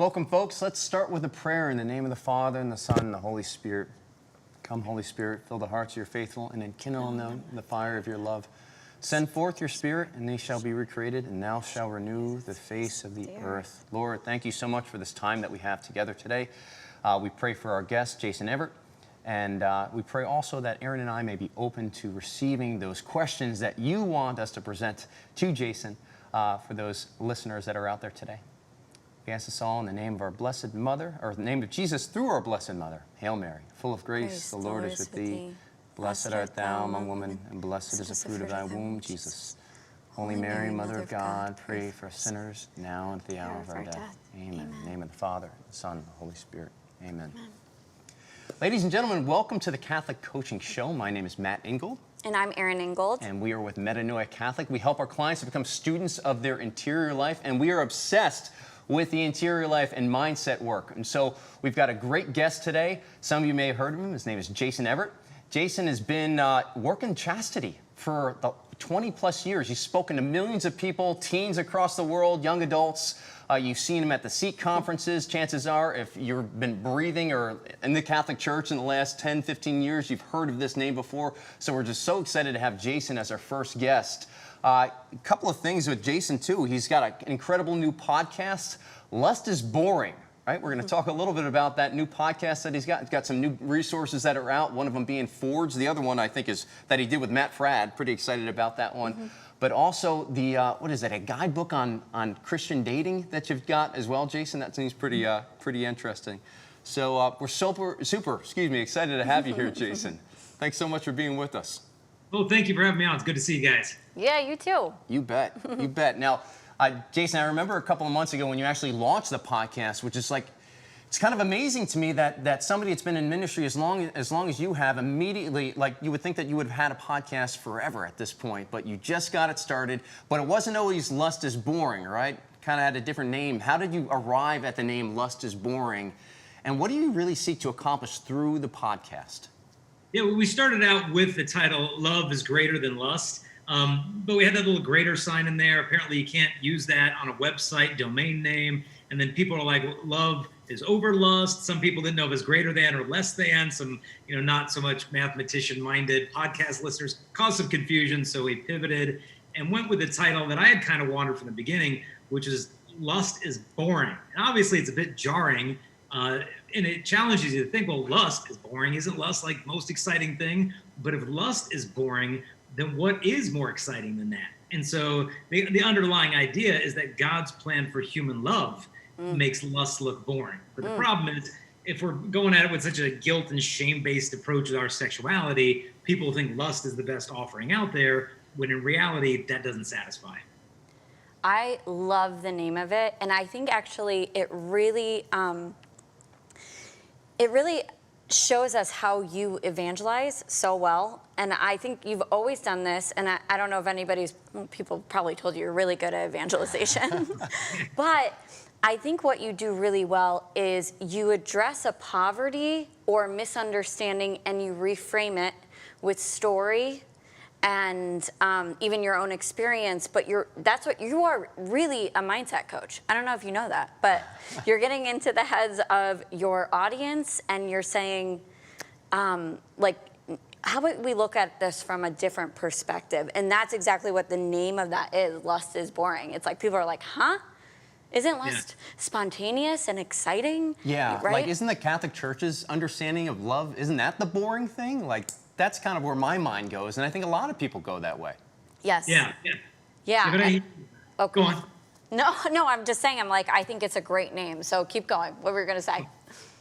Welcome, folks. Let's start with a prayer in the name of the Father, and the Son, and the Holy Spirit. Come, Holy Spirit, fill the hearts of your faithful, and enkindle in them the fire of your love. Send forth your Spirit, and they shall be recreated, and thou shalt renew the face of the earth. Lord, thank you so much for this time that we have together today. We pray for our guest, Jason Evert, and we pray also that Aaron and I may be open to receiving those questions that you want us to present to Jason for those listeners that are out there today. We ask this all in the name of our Blessed Mother, or the name of Jesus through our Blessed Mother. Hail Mary, full of grace, the Lord is with thee. Blessed art thou among women, and blessed is the fruit of thy womb, Jesus. Holy Mary, Mother of God, pray for us sinners, now and at the hour of our death. Amen. In the name of the Father, the Son, and the Holy Spirit. Amen. Ladies and gentlemen, welcome to the Catholic Coaching Show. My name is Matt Ingold. And I'm Erin Ingold. And we are with Metanoia Catholic. We help our clients to become students of their interior life, and we are obsessed with the interior life and mindset work. And so we've got a great guest today. Some of you may have heard of him. His name is Jason Evert. Jason has been working chastity for 20 plus years. He's spoken to millions of people, teens across the world, young adults. You've seen him at the Sikh conferences. Chances are, if you've been breathing or in the Catholic Church in the last 10, 15 years, you've heard of this name before. So we're just so excited to have Jason as our first guest. A couple of things with Jason, too. He's got an incredible new podcast, Lust is Boring, right? We're going to talk a little bit about that new podcast that he's got. He's got some new resources that are out, one of them being Forge. The other one, I think, is that he did with Matt Fradd. Pretty excited about that one. But also the, what is it, a guidebook on Christian dating that you've got as well, Jason? That seems pretty interesting. So we're super excited to have you here, Jason. Thanks so much for being with us. Oh, thank you for having me on. It's good to see you guys. Yeah, you too. You bet. You bet. Now, Jason, I remember a couple of months ago when you actually launched the podcast, which is like, it's kind of amazing to me that somebody that's been in ministry as long as you have immediately, like you would think that you would have had a podcast forever at this point, but you just got it started. But it wasn't always Lust is Boring, right? Kind of had a different name. How did you arrive at the name Lust is Boring? And what do you really seek to accomplish through the podcast? Yeah, we started out with the title, Love is Greater Than Lust, but we had that little greater sign in there. Apparently you can't use that on a website domain name. And then people are like, love is over lust. Some people didn't know if it was greater than or less than. Some, not so much mathematician-minded podcast listeners caused some confusion. So we pivoted and went with the title that I had kind of wanted from the beginning, which is Lust is Boring. And obviously it's a bit jarring. And it challenges you to think, well, lust is boring. Isn't lust like the most exciting thing? But if lust is boring, then what is more exciting than that? And so the underlying idea is that God's plan for human love makes lust look boring. But the problem is, if we're going at it with such a guilt and shame-based approach with our sexuality, people think lust is the best offering out there, when in reality, that doesn't satisfy. I love the name of it. And I think actually it really shows us how you evangelize so well. And I think you've always done this. And I don't know if people probably told you you're really good at evangelization. But I think what you do really well is you address a poverty or misunderstanding and you reframe it with story and even your own experience, but you are really a mindset coach. I don't know if you know that, but you're getting into the heads of your audience and you're saying, how about we look at this from a different perspective? And that's exactly what the name of that is, Lust is Boring. It's like people are like, huh? Isn't lust spontaneous and exciting? Yeah, right? like isn't the Catholic Church's understanding of love, isn't that the boring thing? Like, that's kind of where my mind goes, and I think a lot of people go that way. Yes. Yeah. Okay. Go on. No, I'm just saying, I think it's a great name, so keep going. What were you going to say?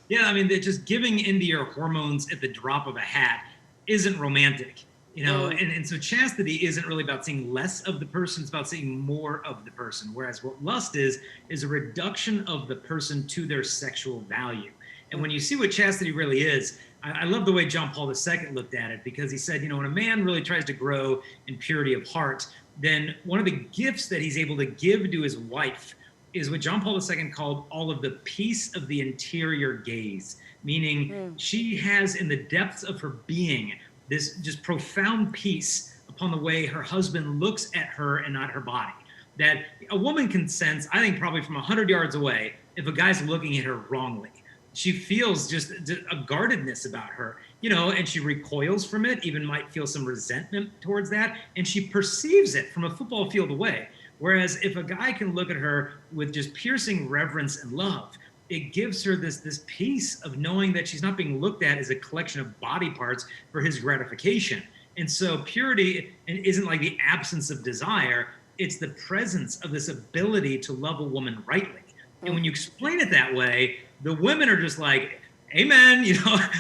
Yeah, I mean, just giving into your hormones at the drop of a hat isn't romantic, and so chastity isn't really about seeing less of the person, it's about seeing more of the person, whereas what lust is a reduction of the person to their sexual value. And when you see what chastity really is, I love the way John Paul II looked at it, because he said, when a man really tries to grow in purity of heart, then one of the gifts that he's able to give to his wife is what John Paul II called all of the peace of the interior gaze, meaning she has in the depths of her being this just profound peace upon the way her husband looks at her and not her body. That a woman can sense, I think probably from 100 yards away, if a guy's looking at her wrongly. She feels just a guardedness about her, and she recoils from it, even might feel some resentment towards that, and she perceives it from a football field away. Whereas if a guy can look at her with just piercing reverence and love, it gives her this peace of knowing that she's not being looked at as a collection of body parts for his gratification. And so purity isn't like the absence of desire, it's the presence of this ability to love a woman rightly. And when you explain it that way, the women are just like, amen,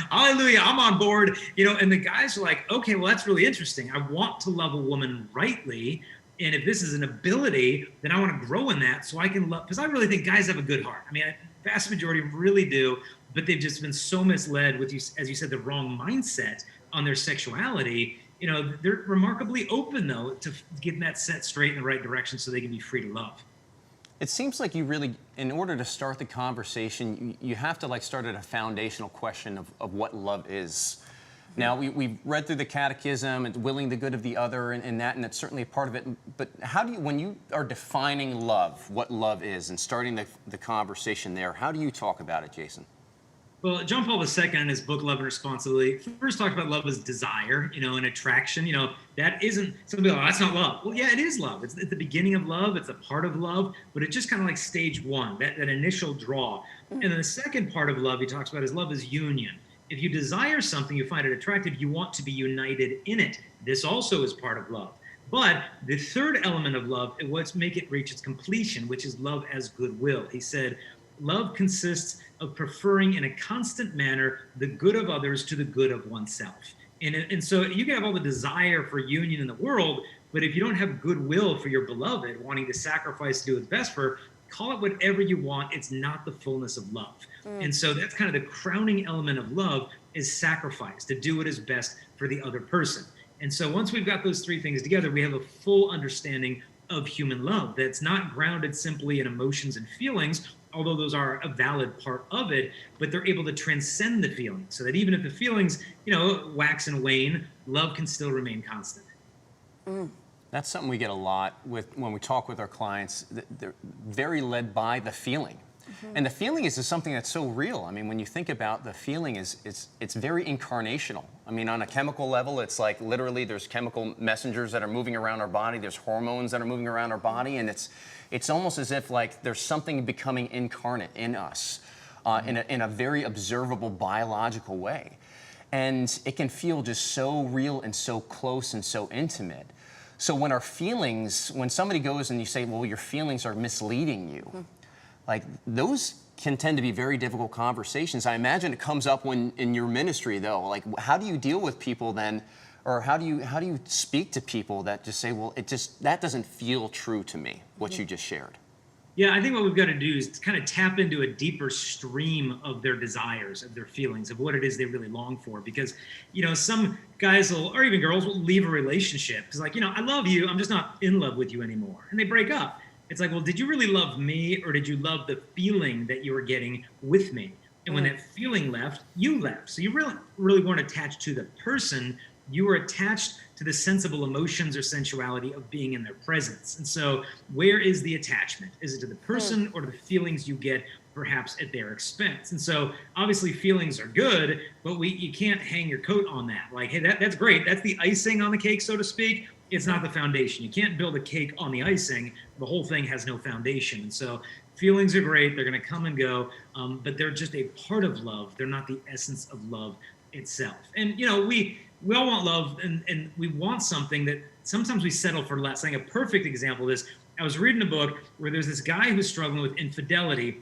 hallelujah, I'm on board, and the guys are like, okay, well, that's really interesting. I want to love a woman rightly. And if this is an ability, then I want to grow in that so I can love, because I really think guys have a good heart. I mean, vast majority really do, but they've just been so misled with, as you said, the wrong mindset on their sexuality. They're remarkably open, though, to getting that set straight in the right direction so they can be free to love. It seems like you really, in order to start the conversation, you have to start at a foundational question of what love is. Now, we've read through the catechism and willing the good of the other and that's certainly a part of it. But how do you, when you are defining love, what love is, and starting the conversation there, how do you talk about it, Jason? Well, John Paul II in his book, Love and Responsibility, first talked about love as desire, and attraction. That isn't, some people, that's not love. Well, yeah, it is love. It's at the beginning of love. It's a part of love, but it's just kind of like stage one, that initial draw. And then the second part of love he talks about is love is union. If you desire something, you find it attractive, you want to be united in it. This also is part of love. But the third element of love is what's make it reach its completion, which is love as goodwill. He said, love consists of preferring in a constant manner the good of others to the good of oneself. And so you can have all the desire for union in the world, but if you don't have goodwill for your beloved, wanting to sacrifice to do what's best for her, call it whatever you want, it's not the fullness of love. And so that's kind of the crowning element of love is sacrifice, to do what is best for the other person. And so once we've got those three things together, we have a full understanding of human love that's not grounded simply in emotions and feelings, although those are a valid part of it, but they're able to transcend the feelings so that even if the feelings, wax and wane, love can still remain constant. That's something we get a lot when we talk with our clients. They're very led by the feeling. And the feeling is something that's so real. I mean, when you think about the feeling, it's very incarnational. I mean, on a chemical level, it's like literally there's chemical messengers that are moving around our body. There's hormones that are moving around our body. And it's almost as if there's something becoming incarnate in us in a very observable biological way. And it can feel just so real and so close and so intimate. So when our feelings, when somebody goes and you say, well, your feelings are misleading you, those can tend to be very difficult conversations. I imagine it comes up when in your ministry, though. How do you deal with people then, or how do you speak to people that just say, well, that doesn't feel true to me, what you just shared? Yeah, I think what we've got to do is kind of tap into a deeper stream of their desires, of their feelings, of what it is they really long for. Because, some guys or even girls will leave a relationship. It's like, I love you, I'm just not in love with you anymore. And they break up. It's like, well, did you really love me, or did you love the feeling that you were getting with me? And when that feeling left, you left. So you really weren't attached to the person. You were attached to the sensible emotions or sensuality of being in their presence. And so where is the attachment? Is it to the person or to the feelings you get perhaps at their expense? And so obviously feelings are good, but you can't hang your coat on that. Like, hey, that's great. That's the icing on the cake, so to speak. It's not the foundation. You can't build a cake on the icing. The whole thing has no foundation. And so feelings are great. They're going to come and go, but they're just a part of love. They're not the essence of love itself. And, we all want love, and we want something that sometimes we settle for less. I think a perfect example of this, I was reading a book where there's this guy who's struggling with infidelity,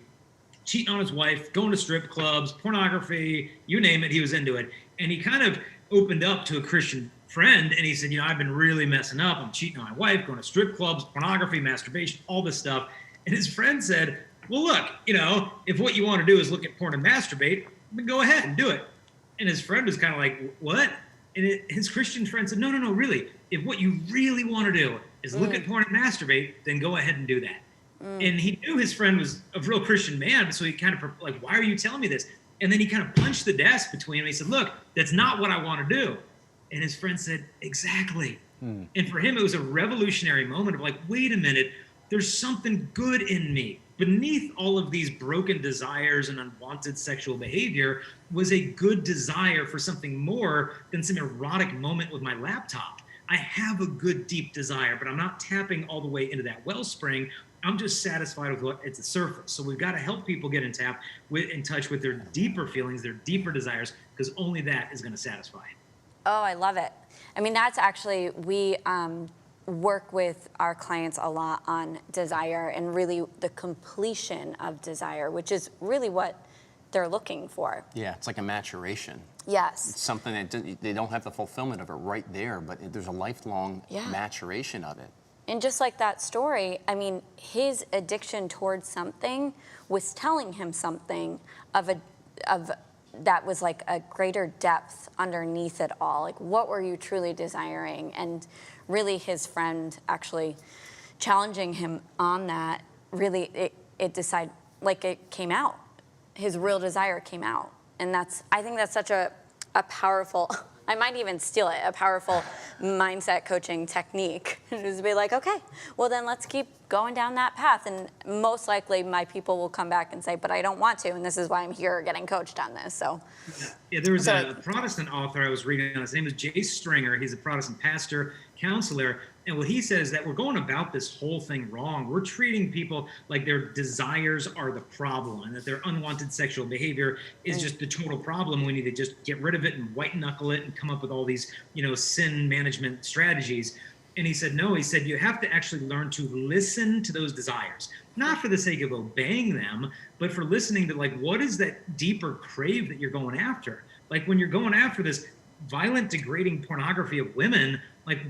cheating on his wife, going to strip clubs, pornography, you name it, he was into it. And he kind of opened up to a Christian friend, and he said, I've been really messing up. I'm cheating on my wife, going to strip clubs, pornography, masturbation, all this stuff. And his friend said, well, look, if what you want to do is look at porn and masturbate, then go ahead and do it. And his friend was kind of like, what? And his Christian friend said, no, really. If what you really want to do is look at porn and masturbate, then go ahead and do that. And he knew his friend was a real Christian man, so he kind of like, why are you telling me this? And then he kind of punched the desk between them. He said, look, that's not what I want to do. And his friend said, exactly. And for him, it was a revolutionary moment of like, wait a minute, there's something good in me beneath all of these broken desires and unwanted sexual behavior was a good desire for something more than some erotic moment with my laptop. I have a good deep desire, but I'm not tapping all the way into that wellspring. I'm just satisfied with what at the surface. So we've got to help people get in touch with their deeper feelings, their deeper desires, because only that is going to satisfy. Oh, I love it. I mean, that's actually, we work with our clients a lot on desire and really the completion of desire, which is really what they're looking for. Yeah, it's like a maturation. Yes. It's something that they don't have the fulfillment of it right there, but there's a lifelong maturation of it. And just like that story, I mean, his addiction towards something was telling him something of that was like a greater depth underneath it all. Like, what were you truly desiring? And really his friend actually challenging him on that, really it came out. His real desire came out. And I think that's such a powerful, I might even steal it, a powerful mindset coaching technique. Just be like, okay, well then let's keep going down that path. And most likely my people will come back and say, but I don't want to, and this is why I'm here getting coached on this, so. Yeah, there was a Protestant author I was reading on. His name is Jay Stringer. He's a Protestant pastor, counselor, and what he says is that we're going about this whole thing wrong. We're treating people like their desires are the problem and that their unwanted sexual behavior is just the total problem. We need to just get rid of it and white knuckle it and come up with all these, sin management strategies. And he said, no, he said, you have to actually learn to listen to those desires, not for the sake of obeying them, but for listening to what is that deeper crave that you're going after? Like when you're going after this violent, degrading pornography of women,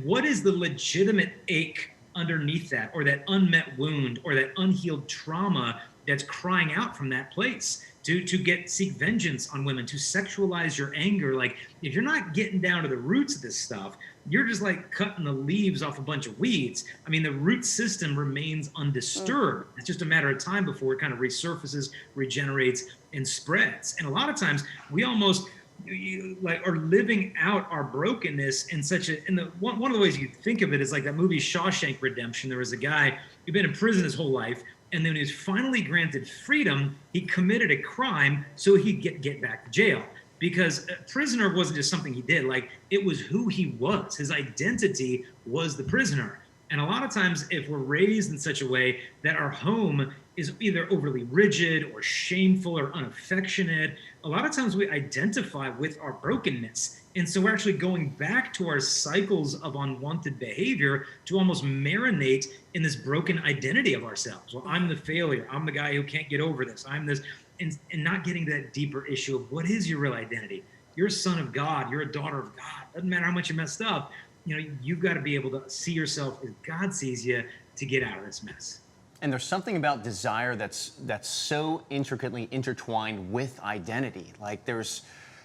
what is the legitimate ache underneath that, or that unmet wound, or that unhealed trauma that's crying out from that place to seek vengeance on women, to sexualize your anger? If you're not getting down to the roots of this stuff, you're just cutting the leaves off a bunch of weeds. I mean, the root system remains undisturbed. It's just a matter of time before it kind of resurfaces, regenerates, and spreads. And a lot of times we almost are living out our brokenness in one of the ways you think of it is like that movie Shawshank Redemption. There was a guy who'd been in prison his whole life, and then when he was finally granted freedom, he committed a crime so he'd get back to jail. Because a prisoner wasn't just something he did, it was who he was. His identity was the prisoner. And a lot of times, if we're raised in such a way that our home is either overly rigid or shameful or unaffectionate, a lot of times we identify with our brokenness. And so we're actually going back to our cycles of unwanted behavior to almost marinate in this broken identity of ourselves. Well, I'm the failure. I'm the guy who can't get over this. I'm this, and not getting to that deeper issue of what is your real identity? You're a son of God. You're a daughter of God. Doesn't matter how much you messed up. You've got to be able to see yourself as God sees you to get out of this mess. And there's something about desire that's so intricately intertwined with identity. There's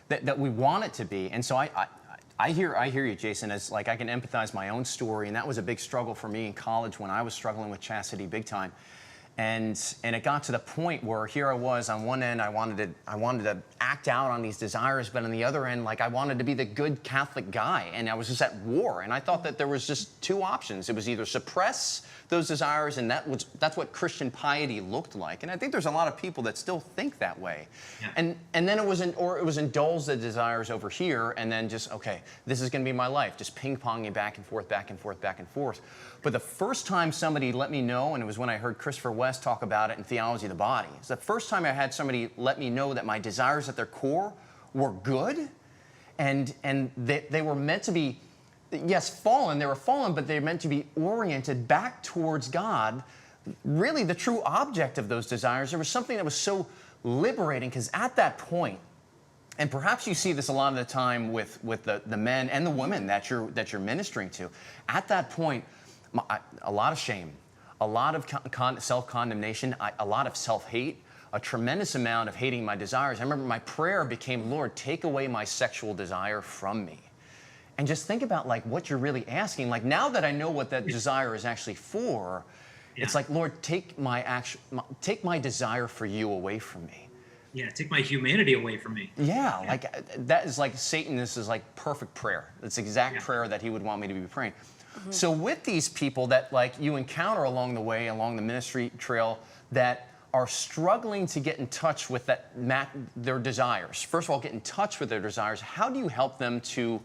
that we want it to be. And so I hear you, Jason, as I can empathize my own story, and that was a big struggle for me in college when I was struggling with chastity big time. And it got to the point where here I was on one end, I wanted to act out on these desires, but on the other end, I wanted to be the good Catholic guy, and I was just at war. And I thought that there was just two options. It was either suppress those desires, and that's what Christian piety looked like. And I think there's a lot of people that still think that way. Yeah. And then it was indulge the desires over here, and then just, okay, this is going to be my life, just ping-ponging back and forth, back and forth, back and forth. But the first time somebody let me know, and it was when I heard Christopher West talk about it in Theology of the Body, it's the first time I had somebody let me know that my desires at their core were good, and they were meant to be, yes, fallen. They were fallen, but they were meant to be oriented back towards God. Really, the true object of those desires. There was something that was so liberating, because at that point, and perhaps you see this a lot of the time with the men and the women that you're ministering to, at that point, a lot of shame, a lot of self-condemnation, a lot of self-hate, a tremendous amount of hating my desires. I remember my prayer became, Lord, take away my sexual desire from me. And just think about what you're really asking. Now that I know what that desire is actually for, it's Lord, take my desire for you away from me. Yeah, take my humanity away from me. Yeah, that is Satan, this is perfect prayer. It's the exact prayer that he would want me to be praying. Mm-hmm. So with these people that you encounter along the way, along the ministry trail, that are struggling to get in touch with their desires. First of all, get in touch with their desires. How do you help them to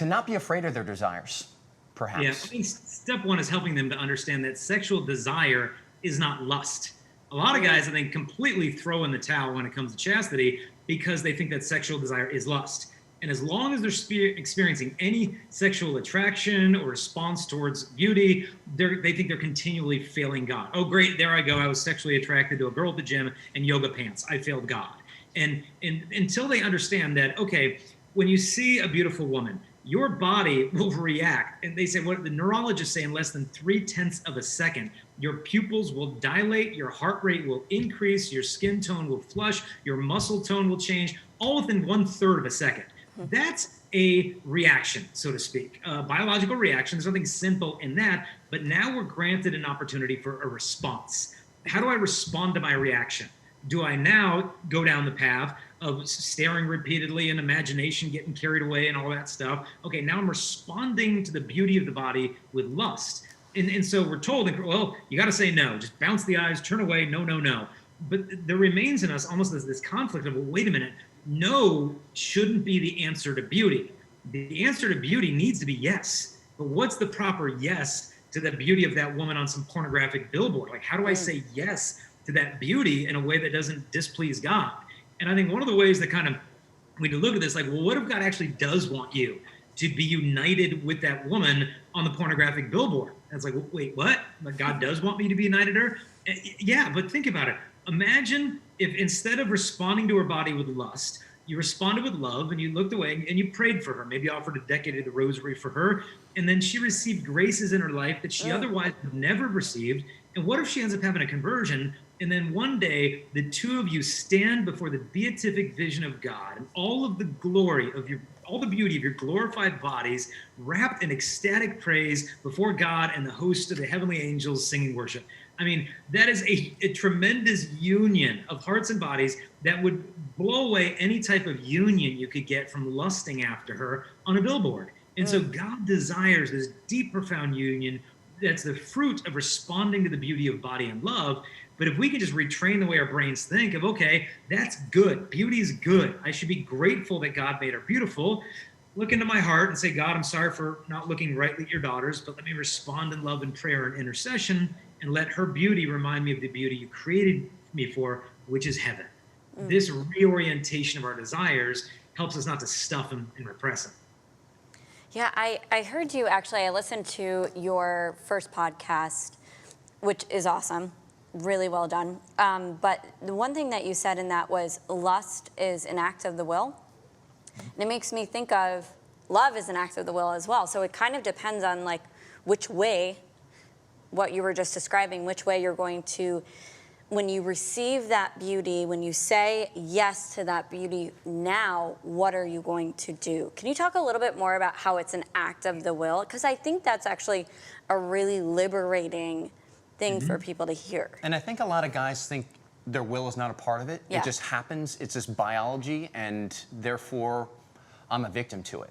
not be afraid of their desires, perhaps? Yeah, I mean, step one is helping them to understand that sexual desire is not lust. A lot of guys, I think, completely throw in the towel when it comes to chastity because they think that sexual desire is lust. And as long as they're experiencing any sexual attraction or response towards beauty, they think they're continually failing God. Oh, great, there I go. I was sexually attracted to a girl at the gym in yoga pants. I failed God. And until they understand that, okay, when you see a beautiful woman, your body will react. And they say, what the neurologists say, in less than 0.3 of a second, your pupils will dilate, your heart rate will increase, your skin tone will flush, your muscle tone will change, all within 1/3 of a second. That's a reaction, so to speak, biological reaction. There's nothing simple in that, but now we're granted an opportunity for a response. How do I respond to my reaction? Do I now go down the path of staring repeatedly and imagination getting carried away and all that stuff? Okay, now I'm responding to the beauty of the body with lust. And so we're told, well, you got to say no, just bounce the eyes, turn away, no, no, no. But there remains in us almost this conflict of, well, wait a minute, no shouldn't be the answer to beauty. The answer to beauty needs to be yes. But what's the proper yes to the beauty of that woman on some pornographic billboard? Like, how do I say yes to that beauty in a way that doesn't displease God? And I think one of the ways that kind of we look at this, like, well, what if God actually does want you to be united with that woman on the pornographic billboard? And it's like, wait, what? Like, God does want me to be united to her? Yeah, but think about it. Imagine if instead of responding to her body with lust, you responded with love and you looked away and you prayed for her, maybe offered a decade of the rosary for her, and then she received graces in her life that she otherwise would never received. And what if she ends up having a conversion, and then one day the two of you stand before the beatific vision of God and all of the glory of all the beauty of your glorified bodies wrapped in ecstatic praise before God and the host of the heavenly angels singing worship? I mean, that is a tremendous union of hearts and bodies that would blow away any type of union you could get from lusting after her on a billboard. And so God desires this deep, profound union that's the fruit of responding to the beauty of body and love. But if we could just retrain the way our brains think of, okay, that's good. Beauty is good. I should be grateful that God made her beautiful. Look into my heart and say, God, I'm sorry for not looking rightly at your daughters, but let me respond in love and prayer and intercession, and let her beauty remind me of the beauty you created me for, which is heaven. This reorientation of our desires helps us not to stuff them and repress them. Yeah, I heard you, actually, I listened to your first podcast, which is awesome, really well done. But the one thing that you said in that was lust is an act of the will. And it makes me think of love is an act of the will as well. So it kind of depends on like which way, what you were just describing, which way you're going to, when you receive that beauty, when you say yes to that beauty, now what are you going to do? Can you talk a little bit more about how it's an act of the will? Because I think that's actually a really liberating thing for people to hear. And I think a lot of guys think their will is not a part of it. Yeah. It just happens. It's just biology, and therefore I'm a victim to it.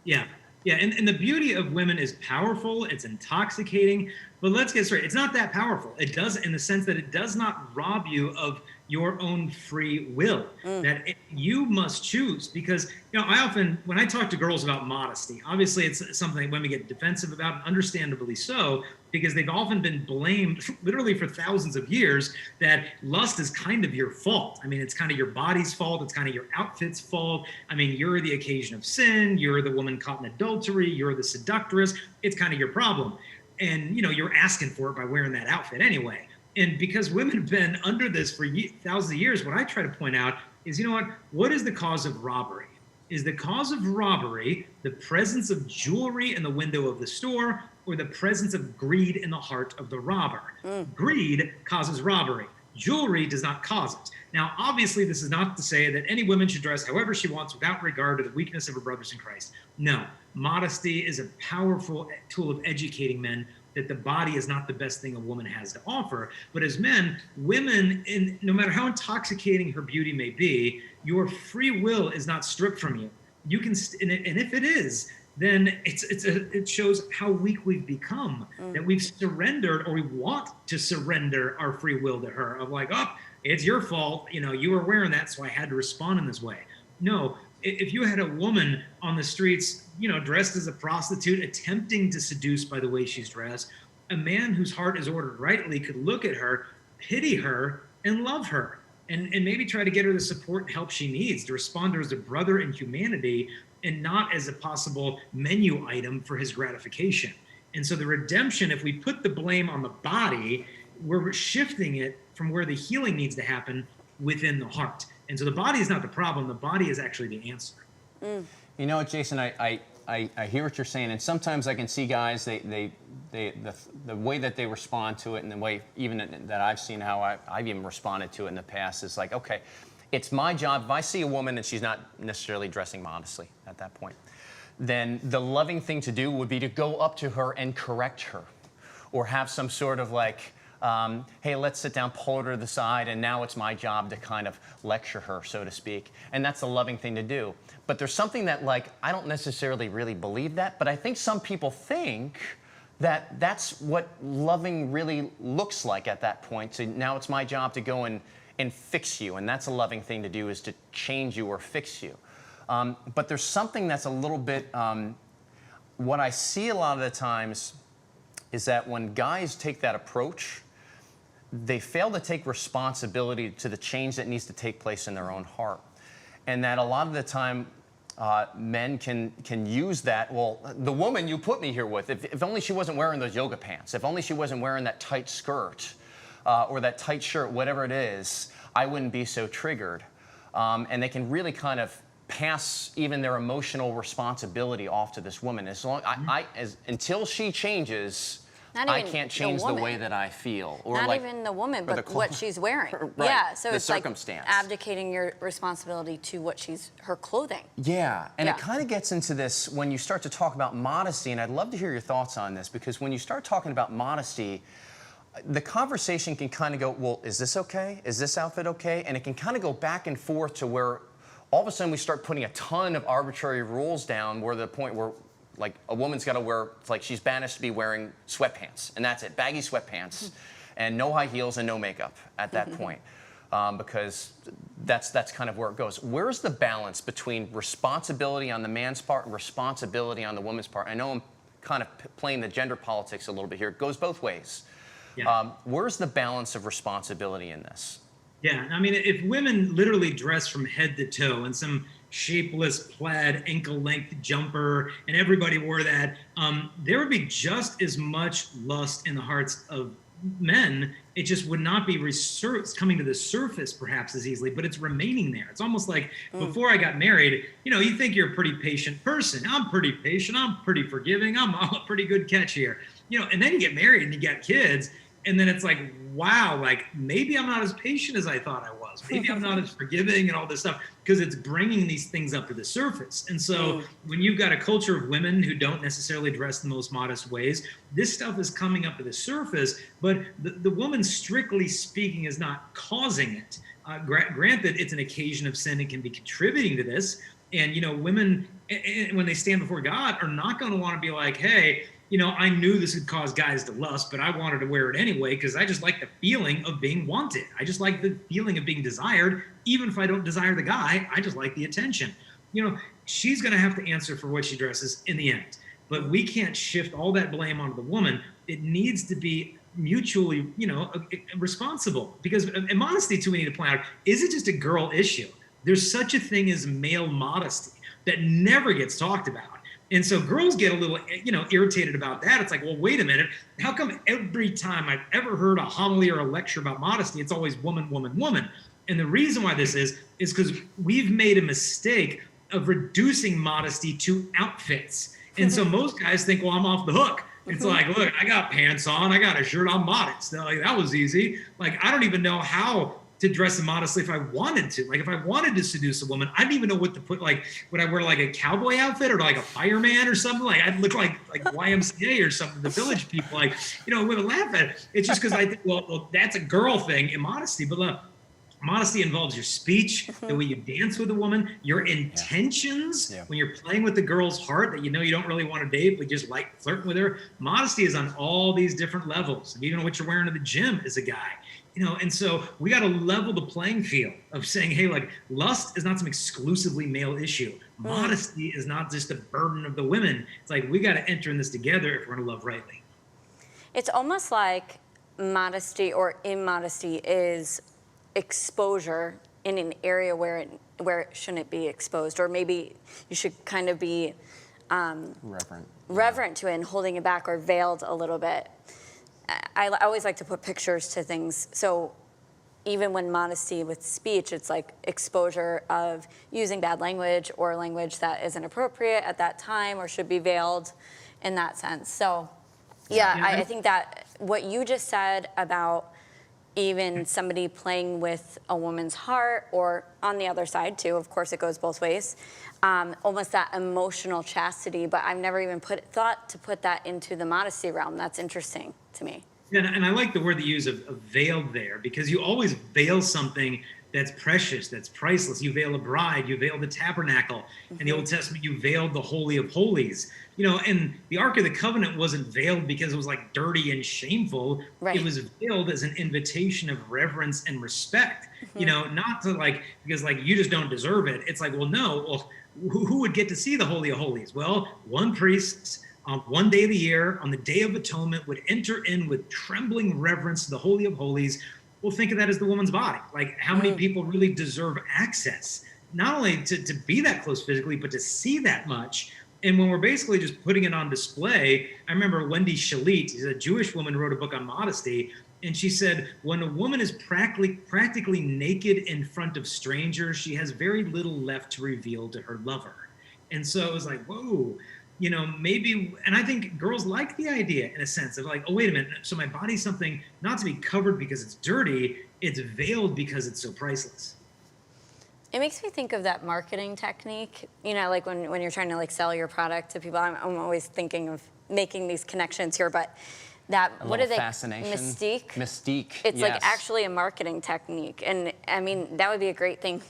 Yeah. And the beauty of women is powerful. It's intoxicating. But let's get straight. It's not that powerful. It does, in the sense that it does not rob you of your own free will. That you must choose. Because, I often, when I talk to girls about modesty, obviously it's something that women get defensive about, and understandably so, because they've often been blamed literally for thousands of years that lust is kind of your fault. I mean, it's kind of your body's fault. It's kind of your outfit's fault. I mean, you're the occasion of sin. You're the woman caught in adultery. You're the seductress. It's kind of your problem. And, you're asking for it by wearing that outfit anyway. And because women have been under this for thousands of years, what I try to point out is, what is the cause of robbery? Is the cause of robbery the presence of jewelry in the window of the store, or the presence of greed in the heart of the robber? Greed causes robbery. Jewelry does not cause it. Now, obviously, this is not to say that any woman should dress however she wants without regard to the weakness of her brothers in Christ. No, modesty is a powerful tool of educating men that the body is not the best thing a woman has to offer. But as men, women, no matter how intoxicating her beauty may be, your free will is not stripped from you. You can, and if it is, then it shows how weak we've become, that we've surrendered, or we want to surrender our free will to her, of like, oh, it's your fault, you were wearing that, so I had to respond in this way. No, if you had a woman on the streets, dressed as a prostitute, attempting to seduce by the way she's dressed, a man whose heart is ordered rightly could look at her, pity her, and love her, and maybe try to get her the support and help she needs, to respond to her as a brother in humanity and not as a possible menu item for his gratification. And so the redemption, if we put the blame on the body, we're shifting it from where the healing needs to happen within the heart. And so the body is not the problem, the body is actually the answer. You know what, Jason, I hear what you're saying, and sometimes I can see guys, the way that they respond to it, and the way even that I've seen how I've even responded to it in the past is like, okay, it's my job. If I see a woman and she's not necessarily dressing modestly at that point, then the loving thing to do would be to go up to her and correct her, or have some sort of like, hey, let's sit down, pull her to the side, and now it's my job to kind of lecture her, so to speak. And that's the loving thing to do. But there's something that, like, I don't necessarily really believe that, but I think some people think that that's what loving really looks like at that point. So now it's my job to go and fix you, and that's a loving thing to do, is to change you or fix you. But there's something that's a little bit, what I see a lot of the times is that when guys take that approach, they fail to take responsibility to the change that needs to take place in their own heart. And that a lot of the time, men can use that. Well, the woman you put me here with, if only she wasn't wearing those yoga pants, if only she wasn't wearing that tight skirt, or that tight shirt, whatever it is, I wouldn't be so triggered. And they can really kind of pass even their emotional responsibility off to this woman. As long until she changes, I can't change the way that I feel. Or not like, even the woman, but what she's wearing. Right. Yeah, so the it's circumstance. like abdicating your responsibility to what her clothing. Yeah, and it kind of gets into this when you start to talk about modesty, and I'd love to hear your thoughts on this, because when you start talking about modesty, the conversation can kind of go, well, is this okay? Is this outfit okay? And it can kind of go back and forth to where all of a sudden we start putting a ton of arbitrary rules down, where the point where, like, a woman's got to wear, it's like she's banished to be wearing sweatpants, and that's it, baggy sweatpants, and no high heels and no makeup at that point, because that's kind of where it goes. Where's the balance between responsibility on the man's part and responsibility on the woman's part? I know I'm kind of playing the gender politics a little bit here. It goes both ways. Yeah. Where's the balance of responsibility in this? Yeah, I mean, if women literally dress from head to toe in some shapeless plaid ankle-length jumper, and everybody wore that, there would be just as much lust in the hearts of men. It just would not be coming to the surface perhaps as easily, but it's remaining there. It's almost like before I got married, you think you're a pretty patient person. I'm pretty patient. I'm pretty forgiving. I'm a pretty good catch here. And then you get married and you get kids, and then it's like, wow, like maybe I'm not as patient as I thought I was. Maybe I'm not as forgiving and all this stuff, because it's bringing these things up to the surface. And so when you've got a culture of women who don't necessarily dress in the most modest ways, this stuff is coming up to the surface, but the woman, strictly speaking, is not causing it. Granted, it's an occasion of sin and can be contributing to this. And, women, when they stand before God, are not going to want to be like, hey, I knew this would cause guys to lust, but I wanted to wear it anyway because I just like the feeling of being wanted. I just like the feeling of being desired. Even if I don't desire the guy, I just like the attention. She's going to have to answer for what she dresses in the end. But we can't shift all that blame onto the woman. It needs to be mutually, responsible. Because modesty, too, we need to point out, isn't just a girl issue. There's such a thing as male modesty that never gets talked about. And so girls get a little, irritated about that. It's like, well, wait a minute. How come every time I've ever heard a homily or a lecture about modesty, it's always woman, woman, woman? And the reason why this is because we've made a mistake of reducing modesty to outfits. And so most guys think, well, I'm off the hook. It's like, look, I got pants on, I got a shirt, I'm modest. They're like, that was easy. Like, I don't even know how to dress modestly if I wanted to. Like, if I wanted to seduce a woman, I didn't even know what to put. Like, would I wear like a cowboy outfit or like a fireman or something? Like, I'd look like YMCA or something. The village people, like, women laugh at it. It's just because I think, well, that's a girl thing, immodesty. But look, Modesty involves your speech, the way you dance with a woman, your intentions when you're playing with the girl's heart that you know you don't really want to date, but just like flirting with her. Modesty is on all these different levels. Even what you're wearing to the gym as a guy. And so we got to level the playing field of saying, hey, like lust is not some exclusively male issue. Modesty is not just a burden of the women. It's like we got to enter in this together if we're going to love rightly. It's almost like modesty or immodesty is exposure in an area where it shouldn't be exposed, or maybe you should kind of be reverent to it and holding it back or veiled a little bit. I always like to put pictures to things. So even when modesty with speech, it's like exposure of using bad language or language that isn't appropriate at that time or should be veiled in that sense. So I think that what you just said about even somebody playing with a woman's heart, or on the other side too, of course it goes both ways, almost that emotional chastity, but I've never even thought to put that into the modesty realm. That's interesting to me. Yeah, and I like the word that you use of veiled there, because you always veil something that's precious, that's priceless. You veil a bride, you veil the tabernacle. In the Old Testament, you veiled the Holy of Holies. And the Ark of the Covenant wasn't veiled because it was like dirty and shameful. Right. It was veiled as an invitation of reverence and respect, not to because you just don't deserve it. It's like, well, no, who would get to see the Holy of Holies? Well, one priest on one day of the year, on the Day of Atonement, would enter in with trembling reverence to the Holy of Holies. Well, think of that as the woman's body. Like, how many people really deserve access, not only to be that close physically, but to see that much? And when we're basically just putting it on display, I remember Wendy Shalit, a Jewish woman, wrote a book on modesty. And she said, when a woman is practically naked in front of strangers, she has very little left to reveal to her lover. And so it was like, whoa, maybe, and I think girls like the idea in a sense of like, oh, wait a minute. So my body's something not to be covered because it's dirty, it's veiled because it's so priceless. It makes me think of that marketing technique, like when you're trying to sell your product to people. I'm always thinking of making these connections here, but what are they? Fascination. Mystique. It's like actually a marketing technique. And I mean, that would be a great thing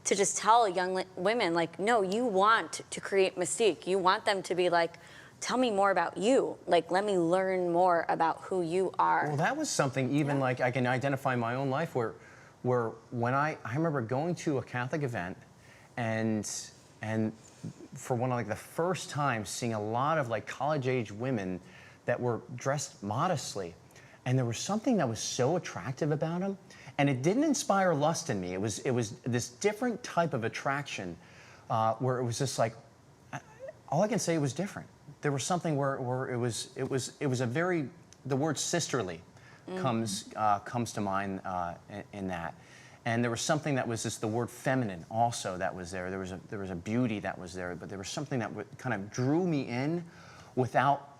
to just tell young women, no, you want to create mystique. You want them to be like, tell me more about you. Let me learn more about who you are. Well, that was something even I can identify in my own life where when I remember going to a Catholic event and for one of the first time seeing a lot of college-age women that were dressed modestly, and there was something that was so attractive about them, and it didn't inspire lust in me. It was this different type of attraction where it was just all I can say was different. There was something where it was a very, the word sisterly comes to mind in that. And there was something that was just the word feminine also that was there. There was a beauty that was there, but there was something that kind of drew me in without,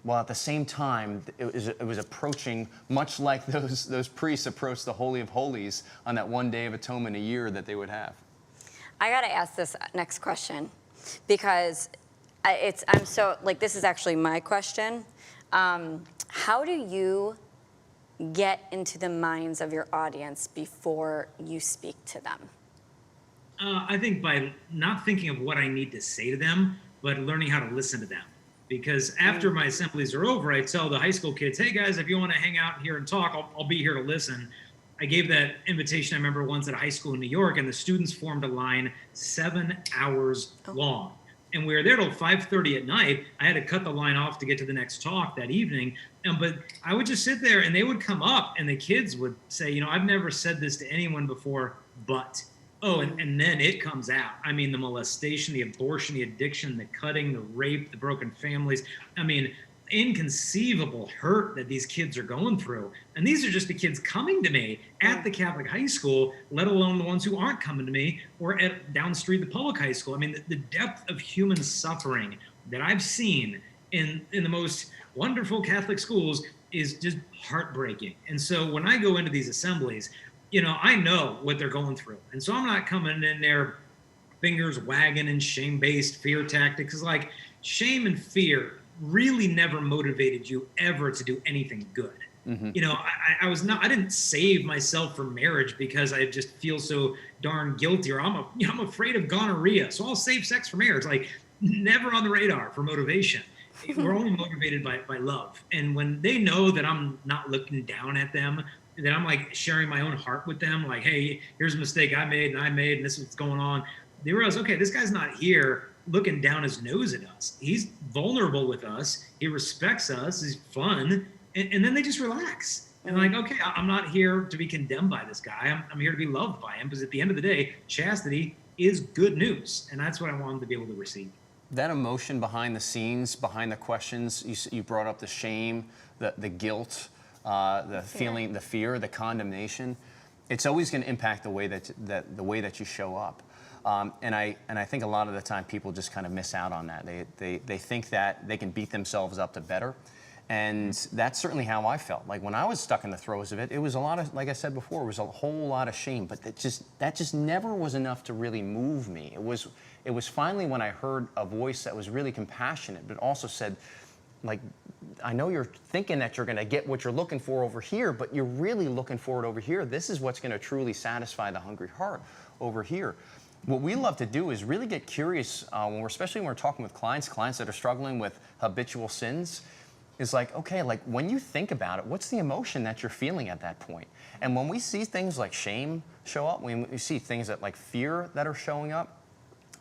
while at the same time, it was approaching much like those priests approached the Holy of Holies on that one Day of Atonement a year that they would have. I gotta ask this next question because I'm so, this is actually my question. How do you get into the minds of your audience before you speak to them? I think by not thinking of what I need to say to them, but learning how to listen to them. Because after my assemblies are over, I tell the high school kids, hey guys, if you want to hang out here and talk, I'll be here to listen. I gave that invitation, I remember once at a high school in New York, and the students formed a line 7 hours long. And we were there till 5:30 at night. I had to cut the line off to get to the next talk that evening. But I would just sit there and they would come up and the kids would say, I've never said this to anyone before, but, and then it comes out. I mean, the molestation, the abortion, the addiction, the cutting, the rape, the broken families. I mean, inconceivable hurt that these kids are going through. And these are just the kids coming to me at the Catholic high school, let alone the ones who aren't coming to me or at down the street, the public high school. I mean, the depth of human suffering that I've seen in the most wonderful Catholic schools is just heartbreaking. And so when I go into these assemblies, I know what they're going through. And so I'm not coming in there fingers wagging and shame-based fear tactics. Shame and fear really never motivated you ever to do anything good. You know, I didn't save myself for marriage because I just feel so darn guilty, or I'm afraid of gonorrhea, so I'll save sex for marriage. Like, never on the radar for motivation. We're only motivated by love. And when they know that I'm not looking down at them, that I'm like sharing my own heart with them, like, hey, here's a mistake I made, and this is what's going on. They realize, okay, this guy's not here looking down his nose at us. He's vulnerable with us. He respects us. He's fun. And then they just relax. And like, okay, I'm not here to be condemned by this guy. I'm here to be loved by him, because at the end of the day, chastity is good news. And that's what I want them to be able to receive. That emotion behind the scenes, behind the questions, you brought up the shame, the guilt, the feeling, the fear, the condemnation. It's always going to impact the way that you show up. And I think a lot of the time people just kind of miss out on that. They think that they can beat themselves up to better. And that's certainly how I felt. Like when I was stuck in the throes of it, it was a lot of, like I said before, it was a whole lot of shame. But that just never was enough to really move me. It was finally when I heard a voice that was really compassionate, but also said, like, I know you're thinking that you're going to get what you're looking for over here, but you're really looking for it over here. This is what's going to truly satisfy the hungry heart over here. What we love to do is really get curious, especially when we're talking with clients that are struggling with habitual sins. Is like, okay, like when you think about it, what's the emotion that you're feeling at that point? And when we see things like shame show up, when we see things that like fear that are showing up,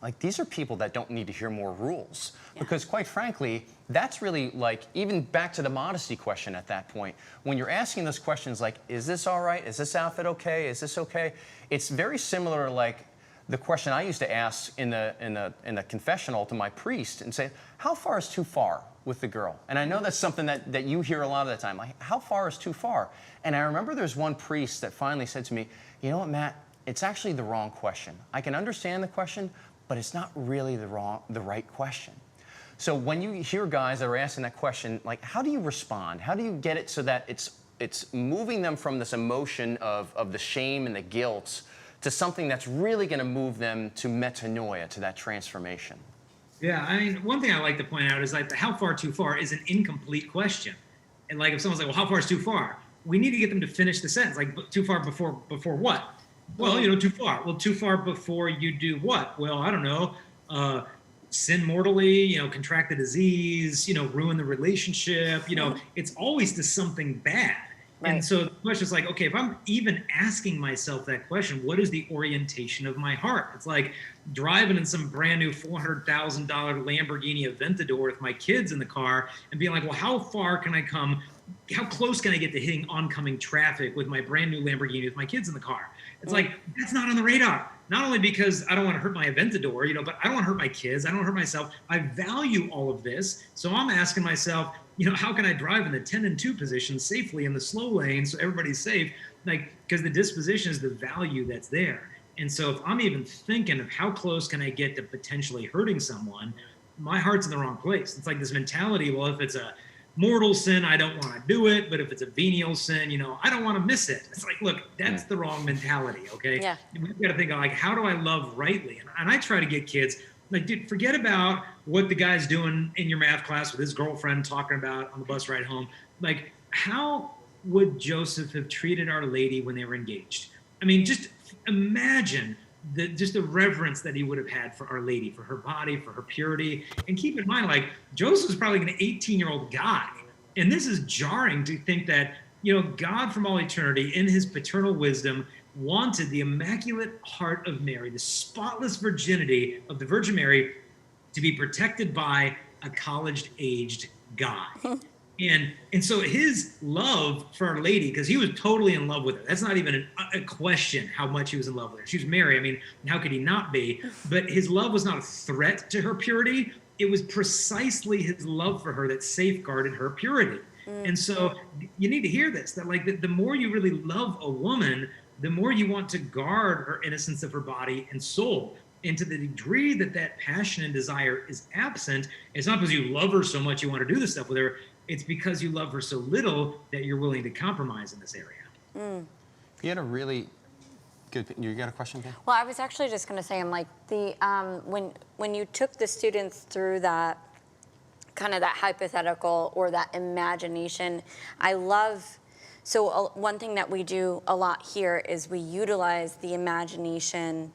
like these are people that don't need to hear more rules. Because quite frankly, that's really like, even back to the modesty question at that point, when you're asking those questions like, is this all right? Is this outfit okay? Is this okay? It's very similar like the question I used to ask in the confessional to my priest and say, how far is too far with the girl? And I know that's something that you hear a lot of the time, like, how far is too far? And I remember there's one priest that finally said to me, you know what, Matt, it's actually the wrong question. I can understand the question, but it's not really the right question. So when you hear guys that are asking that question, like, how do you respond? How do you get it so that it's moving them from this emotion of the shame and the guilt to something that's really going to move them to metanoia, to that transformation? Yeah, I mean, one thing I like to point out is like the how far too far is an incomplete question. And like if someone's like, well, how far is too far? We need to get them to finish the sentence. Like, too far before what? Well, you know, too far. Well, too far before you do what? Well, I don't know, sin mortally, you know, contract the disease, you know, ruin the relationship. You know, it's always to something bad. Right. And so the question is like, okay, if I'm even asking myself that question, what is the orientation of my heart? It's like driving in some brand new $400,000 Lamborghini Aventador with my kids in the car and being like, well, how far can I come? How close can I get to hitting oncoming traffic with my brand new Lamborghini with my kids in the car? It's like, that's not on the radar. Not only because I don't want to hurt my Aventador, you know, but I don't want to hurt my kids. I don't want to hurt myself. I value all of this. So I'm asking myself, you know, how can I drive in the 10 and 2 position safely in the slow lane so everybody's safe? Like, because the disposition is the value that's there. And so if I'm even thinking of how close can I get to potentially hurting someone, my heart's in the wrong place. It's like this mentality, well, if it's a mortal sin, I don't want to do it. But if it's a venial sin, you know, I don't want to miss it. It's like, look, that's the wrong mentality, okay? Yeah. We've got to think of like, how do I love rightly? And I try to get kids, like, dude, forget about what the guy's doing in your math class with his girlfriend talking about on the bus ride home. Like, how would Joseph have treated Our Lady when they were engaged? I mean, just imagine the reverence that he would have had for Our Lady, for her body, for her purity. And keep in mind, like, Joseph's probably an 18-year-old guy. And this is jarring to think that, you know, God from all eternity, in his paternal wisdom, wanted the immaculate heart of Mary, the spotless virginity of the Virgin Mary, to be protected by a college-aged guy. And so his love for Our Lady, because he was totally in love with her. That's not even a question how much he was in love with her. She was Mary. I mean, how could he not be? But his love was not a threat to her purity. It was precisely his love for her that safeguarded her purity. And so you need to hear this, that like the more you really love a woman, the more you want to guard her innocence of her body and soul. And to the degree that that passion and desire is absent, it's not because you love her so much you want to do this stuff with her. It's because you love her so little that you're willing to compromise in this area. You had a really good. You got a question, Ben? Well, I was actually just going to say, I'm like when you took the students through that kind of that hypothetical or that imagination, I love So one thing that we do a lot here is we utilize the imagination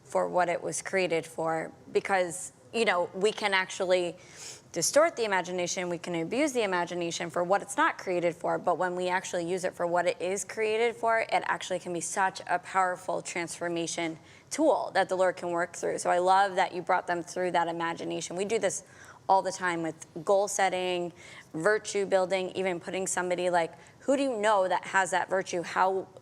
for what it was created for, because, you know, we can actually distort the imagination, we can abuse the imagination for what it's not created for, but when we actually use it for what it is created for, it actually can be such a powerful transformation tool that the Lord can work through. So I love that you brought them through that imagination. We do this all the time with goal setting, virtue building, even putting somebody like, who do you know that has that virtue?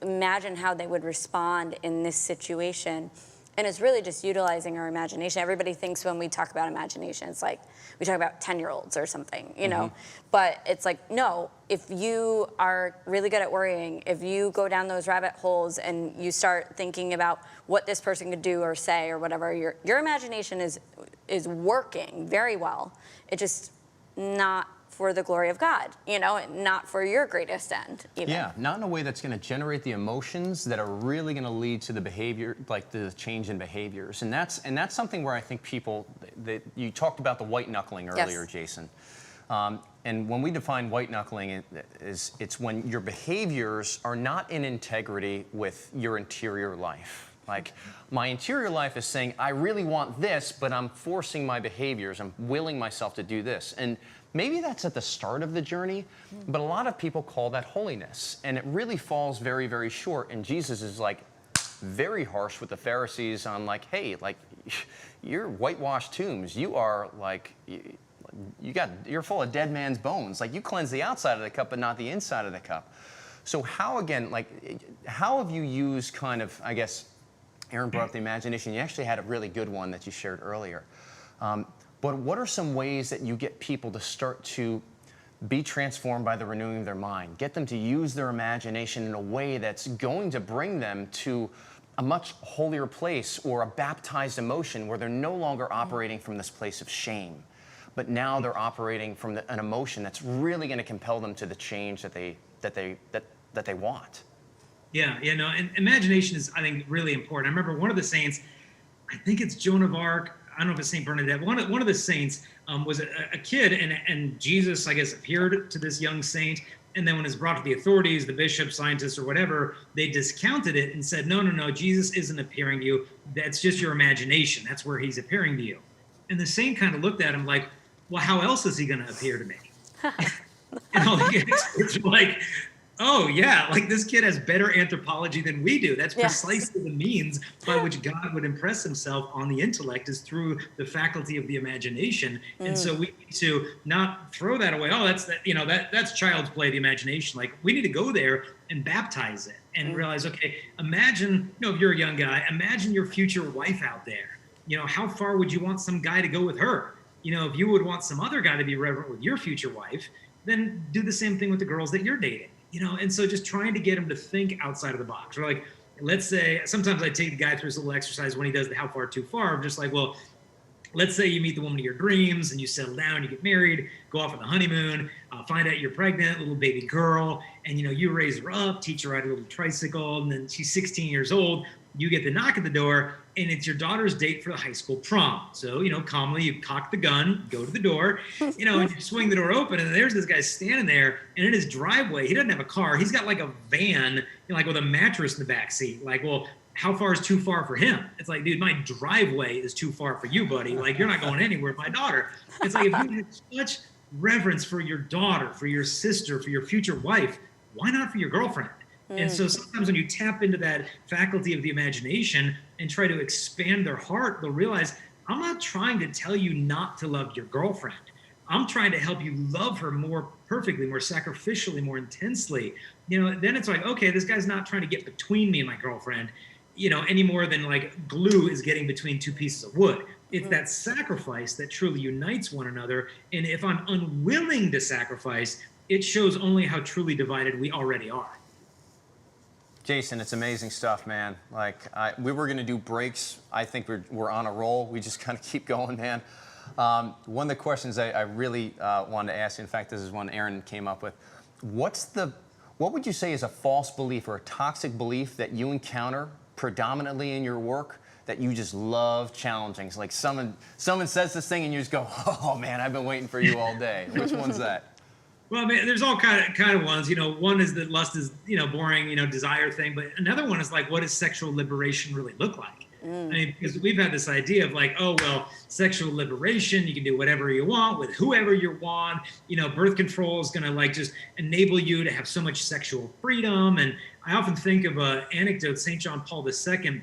Imagine how they would respond in this situation. And it's really just utilizing our imagination. Everybody thinks when we talk about imagination, it's like we talk about 10-year-olds or something, you know? But it's like, no, if you are really good at worrying, if you go down those rabbit holes and you start thinking about what this person could do or say or whatever, your imagination is working very well. It's just not for the glory of God, you know, not for your greatest end, even. Yeah, not in a way that's going to generate the emotions that are really going to lead to the behavior, like the change in behaviors. And that's something where I think people, you talked about the white knuckling earlier, Yes. Jason. And when we define white knuckling, it's when your behaviors are not in integrity with your interior life. Like, my interior life is saying, I really want this, but I'm forcing my behaviors. I'm willing myself to do this. And maybe that's at the start of the journey, but a lot of people call that holiness. And it really falls very, very short. And Jesus is like very harsh with the Pharisees on like, hey, like, you're whitewashed tombs. You are like, you're full of dead man's bones. Like, you cleanse the outside of the cup, but not the inside of the cup. So how, again, like, how have you used kind of, I guess, Aaron brought up the imagination. You actually had a really good one that you shared earlier. But what are some ways that you get people to start to be transformed by the renewing of their mind? Get them to use their imagination in a way that's going to bring them to a much holier place, or a baptized emotion where they're no longer operating from this place of shame, but now they're operating from an emotion that's really going to compel them to the change that they want. Yeah, you know, and imagination is, I think, really important. I remember one of the saints, I think it's Joan of Arc, I don't know if it's St. Bernadette, one of the saints was a kid, and Jesus, I guess, appeared to this young saint, and then when it's brought to the authorities, the bishops, scientists, or whatever, they discounted it and said, no, Jesus isn't appearing to you. That's just your imagination. That's where he's appearing to you. And the saint kind of looked at him like, well, how else is he going to appear to me? And all the experts were like, oh, yeah, like this kid has better anthropology than we do. That's precisely the means by which God would impress himself on the intellect, is through the faculty of the imagination. And so we need to not throw that away. Oh, that's child's play, the imagination. Like, we need to go there and baptize it and realize, okay, imagine, if you're a young guy, imagine your future wife out there. How far would you want some guy to go with her? If you would want some other guy to be reverent with your future wife, then do the same thing with the girls that you're dating. And so just trying to get him to think outside of the box. Or like, let's say, sometimes I take the guy through this little exercise when he does the how far too far. I'm just like, well, let's say you meet the woman of your dreams and you settle down, you get married, go off on the honeymoon, find out you're pregnant, little baby girl, and you raise her up, teach her how to ride a little tricycle, and then she's 16 years old. You get the knock at the door, and it's your daughter's date for the high school prom. So, calmly, you cock the gun, go to the door, and you swing the door open, and there's this guy standing there, and in his driveway, he doesn't have a car. He's got like a van, like with a mattress in the back seat. Like, well, how far is too far for him? It's like, dude, my driveway is too far for you, buddy. Like, you're not going anywhere with my daughter. It's like, if you have such reverence for your daughter, for your sister, for your future wife, why not for your girlfriend? And so sometimes when you tap into that faculty of the imagination and try to expand their heart, they'll realize, I'm not trying to tell you not to love your girlfriend. I'm trying to help you love her more perfectly, more sacrificially, more intensely. Then it's like, okay, this guy's not trying to get between me and my girlfriend, any more than like glue is getting between two pieces of wood. It's that sacrifice that truly unites one another. And if I'm unwilling to sacrifice, it shows only how truly divided we already are. Jason, it's amazing stuff, man. Like, we were going to do breaks. I think we're on a roll. We just kind of keep going, man. One of the questions I really wanted to ask you, in fact, this is one Aaron came up with. What would you say is a false belief or a toxic belief that you encounter predominantly in your work that you just love challenging? It's like someone says this thing and you just go, oh, man, I've been waiting for you all day. Which one's that? Well, I mean, there's all kind of ones. One is that lust is, boring, desire thing. But another one is like, what does sexual liberation really look like? I mean, because we've had this idea of like, oh, well, sexual liberation, you can do whatever you want with whoever you want. Birth control is going to like just enable you to have so much sexual freedom. And I often think of an anecdote. St. John Paul II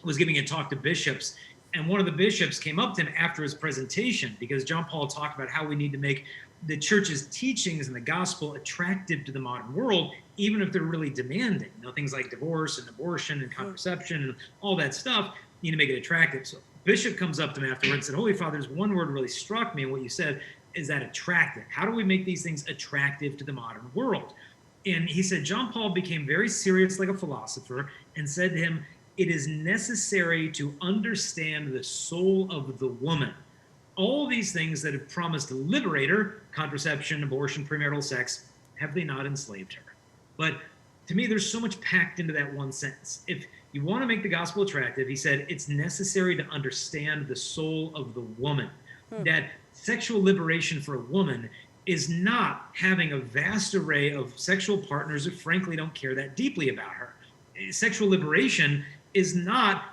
was giving a talk to bishops. And one of the bishops came up to him after his presentation because John Paul talked about how we need to make the church's teachings and the gospel attractive to the modern world, even if they're really demanding. Things like divorce and abortion and contraception and all that stuff, you need to make it attractive. So Bishop comes up to me afterwards and said, Holy Father, there's one word really struck me in what you said, is that attractive. How do we make these things attractive to the modern world? And he said, John Paul became very serious like a philosopher and said to him, it is necessary to understand the soul of the woman. All these things that have promised to liberate her, contraception, abortion, premarital sex, have they not enslaved her? But to me, there's so much packed into that one sentence. If you want to make the gospel attractive, he said, it's necessary to understand the soul of the woman. That sexual liberation for a woman is not having a vast array of sexual partners who frankly don't care that deeply about her. Sexual liberation is not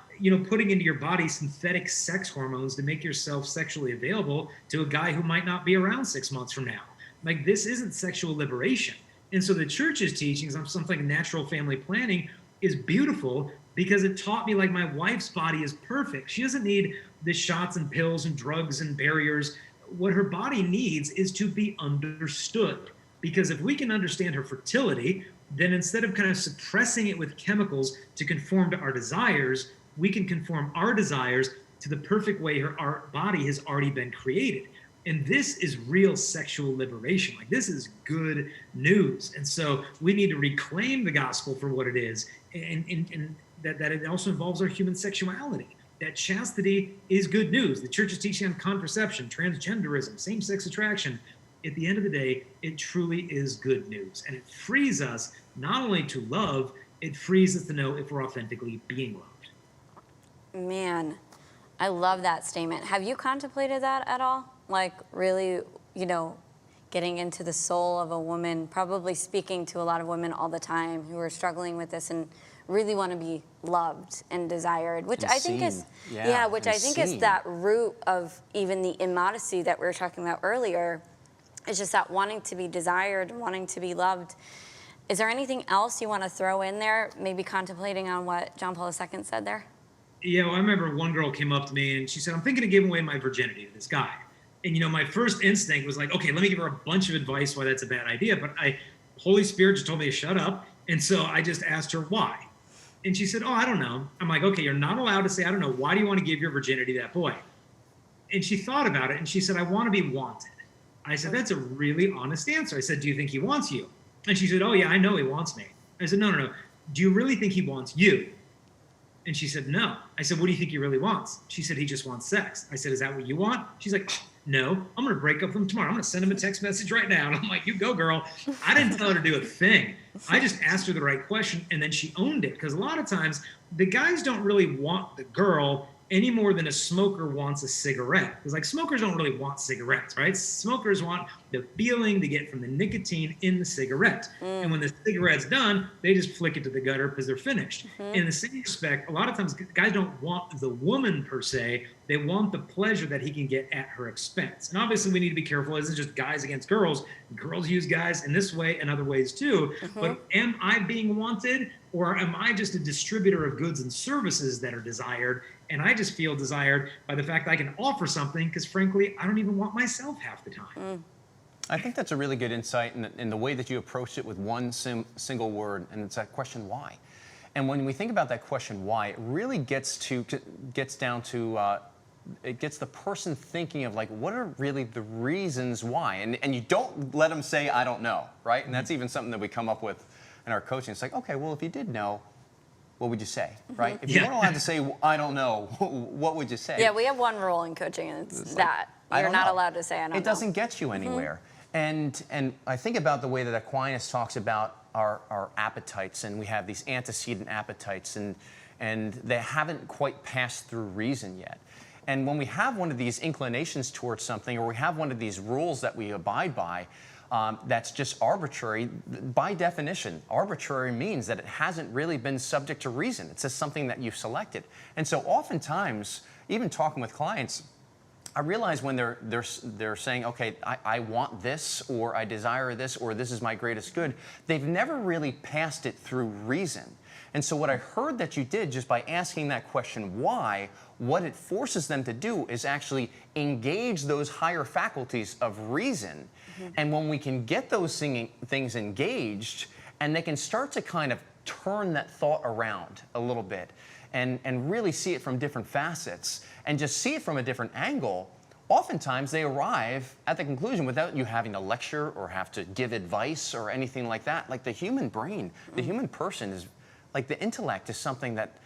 putting into your body synthetic sex hormones to make yourself sexually available to a guy who might not be around 6 months from now. Like, this isn't sexual liberation. And so the church's teachings on something like natural family planning is beautiful because it taught me, like, my wife's body is perfect. She doesn't need the shots and pills and drugs and barriers. What her body needs is to be understood. Because if we can understand her fertility, then instead of kind of suppressing it with chemicals to conform to our desires, we can conform our desires to the perfect way our body has already been created. And this is real sexual liberation. Like, this is good news. And so we need to reclaim the gospel for what it is, and that it also involves our human sexuality. That chastity is good news. The church is teaching on contraception, transgenderism, same-sex attraction. At the end of the day, it truly is good news. And it frees us not only to love, it frees us to know if we're authentically being loved. Man, I love that statement. Have you contemplated that at all? Like, really, getting into the soul of a woman, probably speaking to a lot of women all the time who are struggling with this and really want to be loved and desired, which I think is, is that root of even the immodesty that we were talking about earlier. It's just that wanting to be desired, wanting to be loved. Is there anything else you want to throw in there, maybe contemplating on what John Paul II said there? Yeah, well, I remember one girl came up to me and she said, I'm thinking of giving away my virginity to this guy. And, my first instinct was like, okay, let me give her a bunch of advice why that's a bad idea. But Holy Spirit just told me to shut up. And so I just asked her why. And she said, I don't know. I'm like, okay, you're not allowed to say, I don't know. Why do you want to give your virginity to that boy? And she thought about it and she said, I want to be wanted. I said, that's a really honest answer. I said, do you think he wants you? And she said, oh, yeah, I know he wants me. I said, no. Do you really think he wants you? And she said, no. I said, what do you think he really wants? She said, he just wants sex. I said, is that what you want? She's like, no, I'm going to break up with him tomorrow. I'm going to send him a text message right now. And I'm like, you go, girl. I didn't tell her to do a thing. I just asked her the right question, and then she owned it. Because a lot of times, the guys don't really want the girl any more than a smoker wants a cigarette. Because like, smokers don't really want cigarettes, right? Smokers want the feeling they get from the nicotine in the cigarette. And when the cigarette's done, they just flick it to the gutter because they're finished. In the same respect, a lot of times guys don't want the woman per se. They want the pleasure that he can get at her expense. And obviously we need to be careful. It isn't just guys against girls. Girls use guys in this way and other ways too. But am I being wanted, or am I just a distributor of goods and services that are desired? And I just feel desired by the fact that I can offer something because, frankly, I don't even want myself half the time. I think that's a really good insight in the way that you approach it with one single word, and it's that question, why? And when we think about that question, why, it really gets down to it gets the person thinking of, like, what are really the reasons why? And you don't let them say, I don't know, right? And that's even something that we come up with in our coaching. It's like, okay, well, if you did know, what would you say, right? If you weren't allowed to say, I don't know, what would you say? Yeah, we have one rule in coaching, and it's that. You're not allowed to say, I don't know. It doesn't get you anywhere. And I think about the way that Aquinas talks about our appetites, and we have these antecedent appetites, and they haven't quite passed through reason yet. And when we have one of these inclinations towards something, or we have one of these rules that we abide by, that's just arbitrary. By definition, arbitrary means that it hasn't really been subject to reason. It's just something that you've selected. And so oftentimes, even talking with clients, I realize when they're saying, okay, I want this, or I desire this, or this is my greatest good, they've never really passed it through reason. And so what I heard that you did just by asking that question, why, what it forces them to do is actually engage those higher faculties of reason. And when we can get those things engaged, and they can start to kind of turn that thought around a little bit, and really see it from different facets, and just see it from a different angle, oftentimes they arrive at the conclusion without you having to lecture or have to give advice or anything like that. Like the human brain, the human person is, like the intellect is something that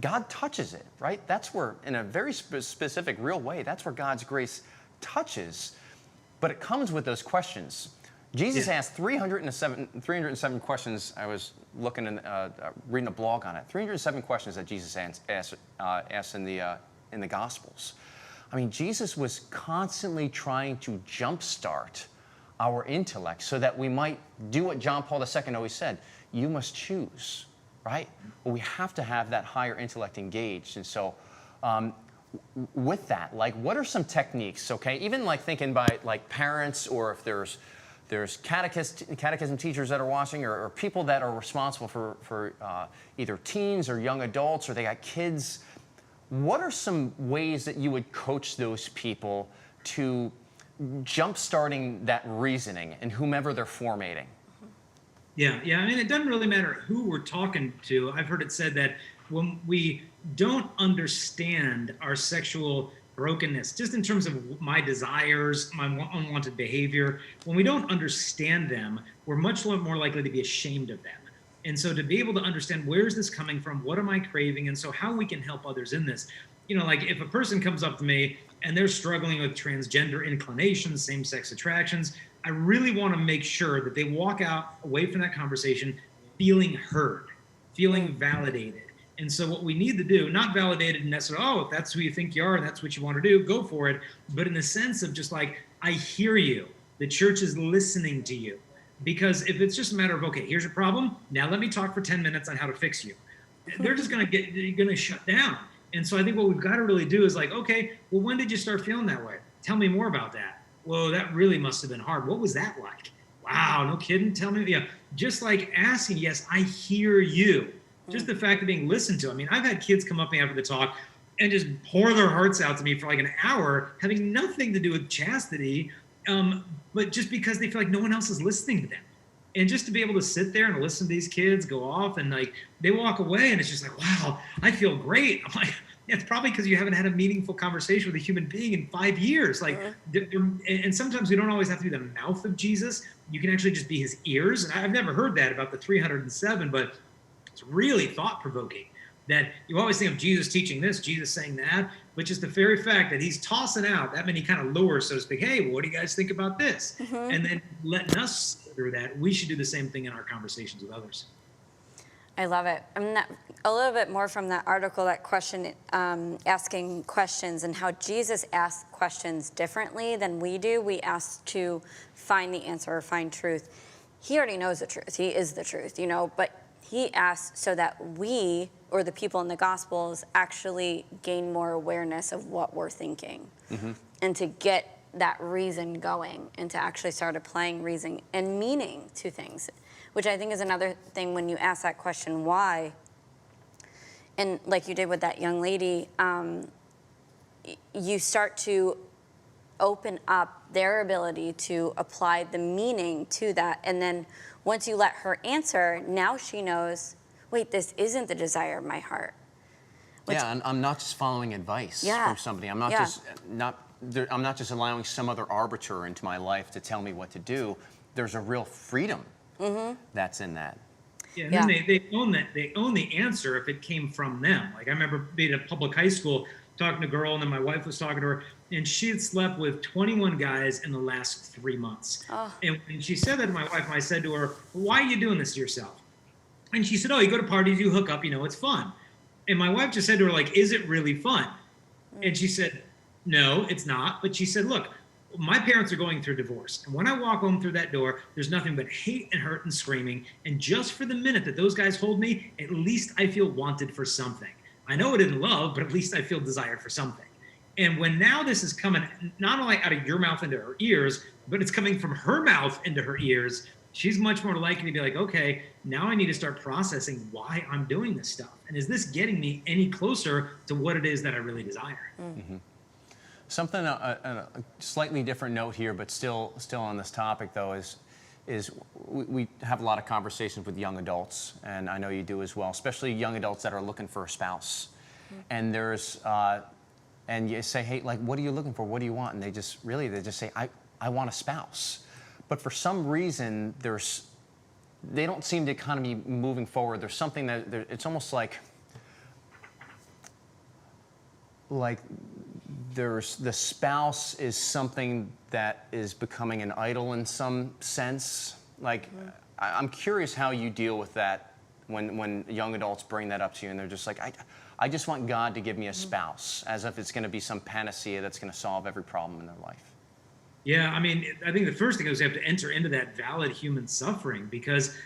God touches it, right? That's where, in a very specific, real way, that's where God's grace touches. But it comes with those questions. Jesus asked 307 questions. I was looking and reading a blog on it. 307 questions that Jesus asked in the Gospels. I mean, Jesus was constantly trying to jumpstart our intellect so that we might do what John Paul II always said: you must choose, right? Well, we have to have that higher intellect engaged. And so with that, like, what are some techniques, okay? Even like thinking by like parents, or if there's catechism teachers that are watching, or people that are responsible for either teens or young adults, or they got kids. What are some ways that you would coach those people to jump-starting that reasoning in whomever they're formating? Yeah. I mean, it doesn't really matter who we're talking to. I've heard it said that when we don't understand our sexual brokenness, just in terms of my desires, my unwanted behavior, when we don't understand them, we're much more likely to be ashamed of them. And so to be able to understand, where is this coming from? What am I craving? And so how we can help others in this. You know, like if a person comes up to me and they're struggling with transgender inclinations, same-sex attractions, I really want to make sure that they walk away from that conversation feeling heard, feeling validated. And so what we need to do, not validated necessarily, oh, if that's who you think you are, that's what you want to do, go for it. But in the sense of just like, I hear you. The church is listening to you. Because if it's just a matter of, okay, here's your problem, now let me talk for 10 minutes on how to fix you, they're just going to shut down. And so I think what we've got to really do is like, okay, well, when did you start feeling that way? Tell me more about that. Well, that really must have been hard. What was that like? Wow, no kidding. Tell me. Yeah, just like asking, yes, I hear you. Just the fact of being listened to. I mean, I've had kids come up to me after the talk and just pour their hearts out to me for like an hour, having nothing to do with chastity, but just because they feel like no one else is listening to them. And just to be able to sit there and listen to these kids go off, and like they walk away and it's just like, wow, I feel great. I'm like, it's probably because you haven't had a meaningful conversation with a human being in 5 years. Like, and sometimes we don't always have to be the mouth of Jesus. You can actually just be his ears. And I've never heard that about the 307, but it's really thought-provoking that you always think of Jesus teaching this, Jesus saying that, but just the very fact that he's tossing out that many kind of lures, so to speak. Hey, well, what do you guys think about this? And then letting us through that. We should do the same thing in our conversations with others. I love it. A little bit more from that article, that question, asking questions, and how Jesus asked questions differently than we do. We ask to find the answer or find truth. He already knows the truth. He is the truth, you know, but he asks so that we, or the people in the Gospels, actually gain more awareness of what we're thinking, and to get that reason going, and to actually start applying reason and meaning to things, which I think is another thing when you ask that question, why, and like you did with that young lady, you start to open up their ability to apply the meaning to that. And then once you let her answer, now she knows, wait, this isn't the desire of my heart. And I'm not just following advice from somebody. I'm not I'm not just allowing some other arbiter into my life to tell me what to do. There's a real freedom that's in that. Yeah, and then they own that. They own the answer if it came from them. Like I remember being at public high school, talking to a girl, and then my wife was talking to her, and she had slept with 21 guys in the last 3 months. And when she said that to my wife, I said to her, why are you doing this to yourself? And she said, oh, you go to parties, you hook up, you know, it's fun. And my wife just said to her, like, is it really fun? And she said, no, it's not. But she said, look, my parents are going through divorce. And when I walk home through that door, there's nothing but hate and hurt and screaming. And just for the minute that those guys hold me, at least I feel wanted for something. I know it isn't love, but at least I feel desired for something. And when now this is coming not only out of your mouth into her ears, but it's coming from her mouth into her ears, she's much more likely to be like, okay, now I need to start processing why I'm doing this stuff. And is this getting me any closer to what it is that I really desire? Mm-hmm. Something, a slightly different note here, but still on this topic though, is we have a lot of conversations with young adults, and I know you do as well, especially young adults that are looking for a spouse. And there's, and you say, hey, like, what are you looking for? What do you want? And they just say, I want a spouse. But for some reason, they don't seem to kind of be moving forward. There's something that, it's almost like there's the spouse is something that is becoming an idol in some sense. Like, I'm curious how you deal with that when young adults bring that up to you and they're just like, I just want God to give me a spouse, as if it's going to be some panacea that's going to solve every problem in their life. Yeah, I mean, I think the first thing is we have to enter into that valid human suffering, because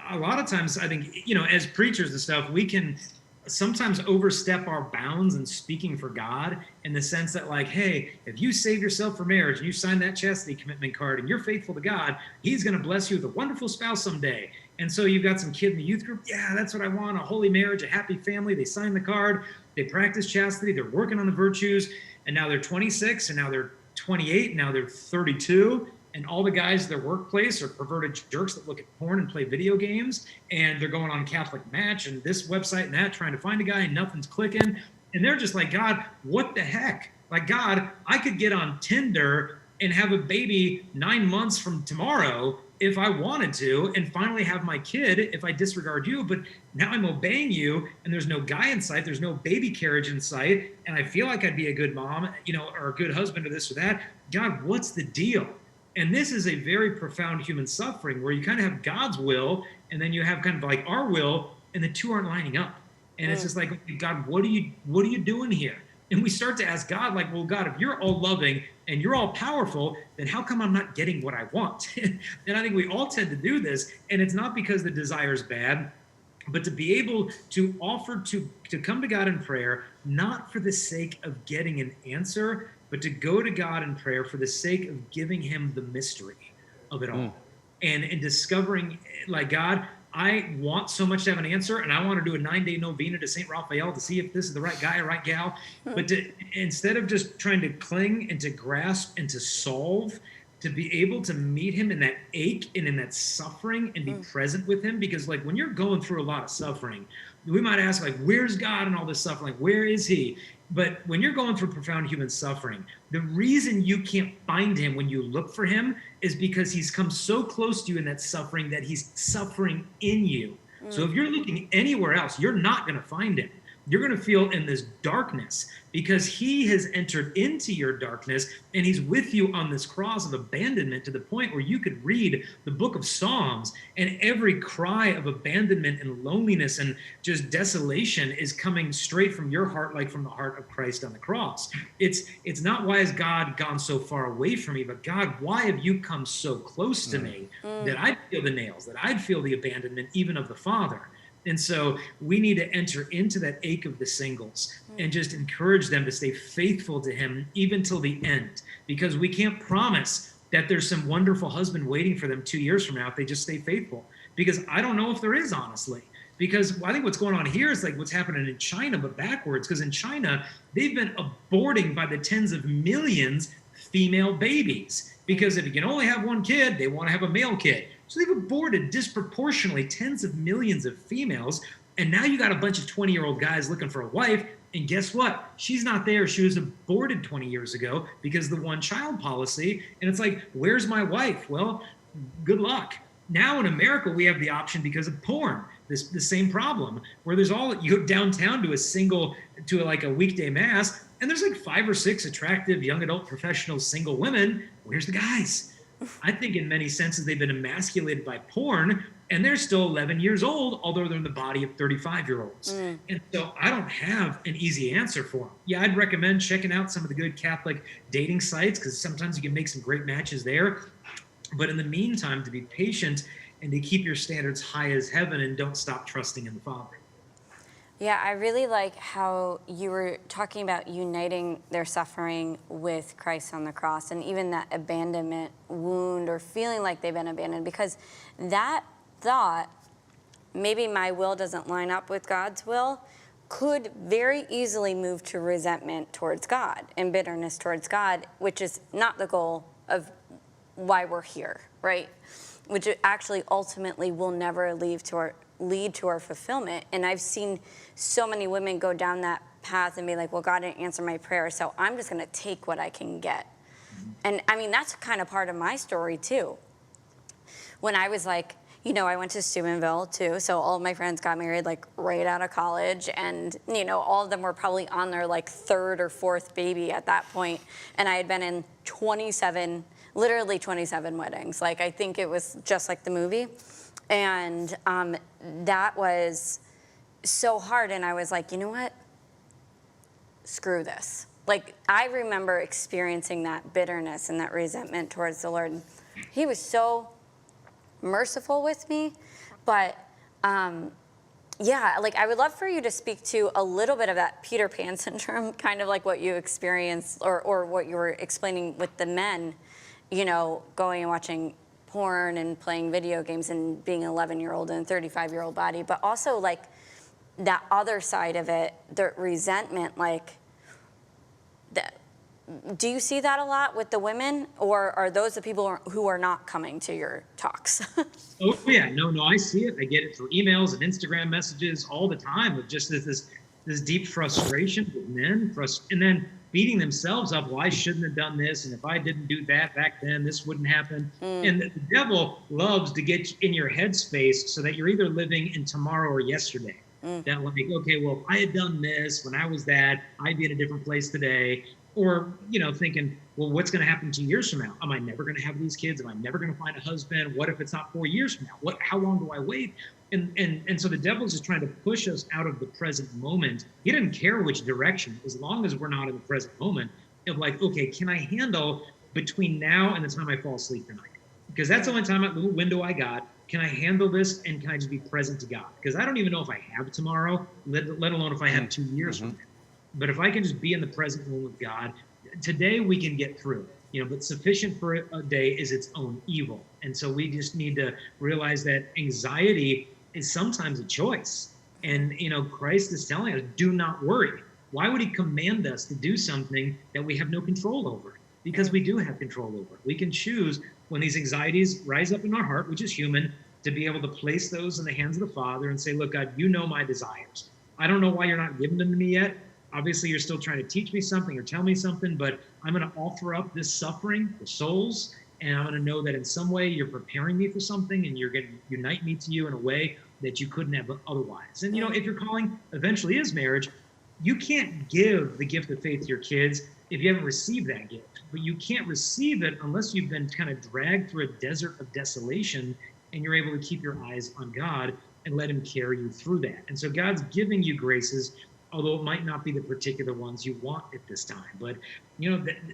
a lot of times I think, as preachers and stuff, we can sometimes overstep our bounds in speaking for God, in the sense that, like, hey, if you save yourself for marriage and you sign that chastity commitment card and you're faithful to God, he's going to bless you with a wonderful spouse someday. And so you've got some kid in the youth group, yeah, that's what I want, a holy marriage, a happy family. They sign the card, they practice chastity, they're working on the virtues, and now they're 26, and now they're 28, and now they're 32, and all the guys at their workplace are perverted jerks that look at porn and play video games, and they're going on Catholic Match and this website and that, trying to find a guy, and nothing's clicking. And they're just like, God, what the heck? Like, God, I could get on Tinder and have a baby 9 months from tomorrow if I wanted to, and finally have my kid if I disregard you. But now I'm obeying you, and there's no guy in sight, there's no baby carriage in sight, and I feel like I'd be a good mom, or a good husband, or this or that. God, what's the deal? And this is a very profound human suffering, where you kind of have God's will, and then you have kind of like our will, and the two aren't lining up. And it's just like, God, what are you doing here? And we start to ask God, like, well, God, if you're all loving and you're all powerful, then how come I'm not getting what I want? And I think we all tend to do this, and it's not because the desire is bad, but to be able to offer to come to God in prayer, not for the sake of getting an answer, but to go to God in prayer for the sake of giving him the mystery of it all. And discovering, like, God, I want so much to have an answer, and I want to do a 9-day novena to St. Raphael to see if this is the right guy or right gal. But instead of just trying to cling and to grasp and to solve, to be able to meet him in that ache and in that suffering and be present with him. Because, like, when you're going through a lot of suffering, we might ask, like, where's God in all this suffering? Like, where is he? But when you're going through profound human suffering, the reason you can't find him when you look for him is because he's come so close to you in that suffering that he's suffering in you. So if you're looking anywhere else, you're not going to find him. You're going to feel in this darkness because he has entered into your darkness, and he's with you on this cross of abandonment, to the point where you could read the book of Psalms, and every cry of abandonment and loneliness and just desolation is coming straight from your heart, like from the heart of Christ on the cross. It's not, why has God gone so far away from me, but God, why have you come so close to me that I'd feel the nails, that I'd feel the abandonment even of the Father. And so we need to enter into that ache of the singles and just encourage them to stay faithful to him even till the end, because we can't promise that there's some wonderful husband waiting for them 2 years from now if they just stay faithful. Because I don't know if there is, honestly. Because I think what's going on here is like what's happening in China, but backwards. Because in China, they've been aborting by the tens of millions female babies. Because if you can only have one kid, they want to have a male kid. So they've aborted disproportionately tens of millions of females. And now you got a bunch of 20-year-old guys looking for a wife. And guess what? She's not there. She was aborted 20 years ago because of the one-child policy. And it's like, where's my wife? Well, good luck. Now in America, we have the option because of porn, the same problem, where there's you go downtown to like a weekday mass, and there's like 5 or 6 attractive young adult professional single women. Where's the guys? I think in many senses they've been emasculated by porn, and they're still 11 years old, although they're in the body of 35-year-olds. And so I don't have an easy answer for them. Yeah, I'd recommend checking out some of the good Catholic dating sites, because sometimes you can make some great matches there. But in the meantime, to be patient and to keep your standards high as heaven, and don't stop trusting in the Father. Yeah, I really like how you were talking about uniting their suffering with Christ on the cross, and even that abandonment wound or feeling like they've been abandoned, because that thought, maybe my will doesn't line up with God's will, could very easily move to resentment towards God and bitterness towards God, which is not the goal of why we're here, right? Which actually ultimately will never lead to our fulfillment. And I've seen so many women go down that path and be like, well, God didn't answer my prayer, so I'm just gonna take what I can get. And I mean, that's kind of part of my story too. When I was like, I went to Steubenville too, so all of my friends got married like right out of college, and all of them were probably on their like third or fourth baby at that point. And I had been in literally 27 weddings. Like, I think it was just like the movie. And that was so hard. And I was like, you know what? Screw this. Like, I remember experiencing that bitterness and that resentment towards the Lord. He was so merciful with me. But yeah, like, I would love for you to speak to a little bit of that Peter Pan syndrome, kind of like what you experienced, or what you were explaining with the men, going and watching porn and playing video games and being an 11-year-old in a 35-year-old body, but also like that other side of it, the resentment, like that. Do you see that a lot with the women, or are those the people who are not coming to your talks? Oh yeah, no, I see it. I get it through emails and Instagram messages all the time, with just this deep frustration with men, and then beating themselves up. Well, I shouldn't have done this, and if I didn't do that back then, this wouldn't happen. And the devil loves to get in your headspace so that you're either living in tomorrow or yesterday. That like, okay, well, if I had done this when I was that, I'd be in a different place today. Or, thinking, well, what's going to happen 2 years from now? Am I never going to have these kids? Am I never going to find a husband? What if it's not 4 years from now? How long do I wait? And so the devil's just trying to push us out of the present moment. He doesn't care which direction, as long as we're not in the present moment, of like, okay, can I handle between now and the time I fall asleep tonight? Because that's the only time, that little window I got. Can I handle this, and can I just be present to God? Because I don't even know if I have tomorrow, let alone if I have 2 years from now. But if I can just be in the present moment with God, today we can get through. But sufficient for a day is its own evil. And so we just need to realize that anxiety is sometimes a choice. And, Christ is telling us, do not worry. Why would he command us to do something that we have no control over? Because we do have control over it. We can choose, when these anxieties rise up in our heart, which is human, to be able to place those in the hands of the Father and say, look, God, you know my desires. I don't know why you're not giving them to me yet. Obviously, you're still trying to teach me something or tell me something, but I'm going to offer up this suffering for souls, and I'm going to know that in some way you're preparing me for something, and you're going to unite me to you in a way that you couldn't have otherwise. And, if your calling eventually is marriage, you can't give the gift of faith to your kids if you haven't received that gift. But you can't receive it unless you've been kind of dragged through a desert of desolation, and you're able to keep your eyes on God and let him carry you through that. And so God's giving you graces, although it might not be the particular ones you want at this time. But,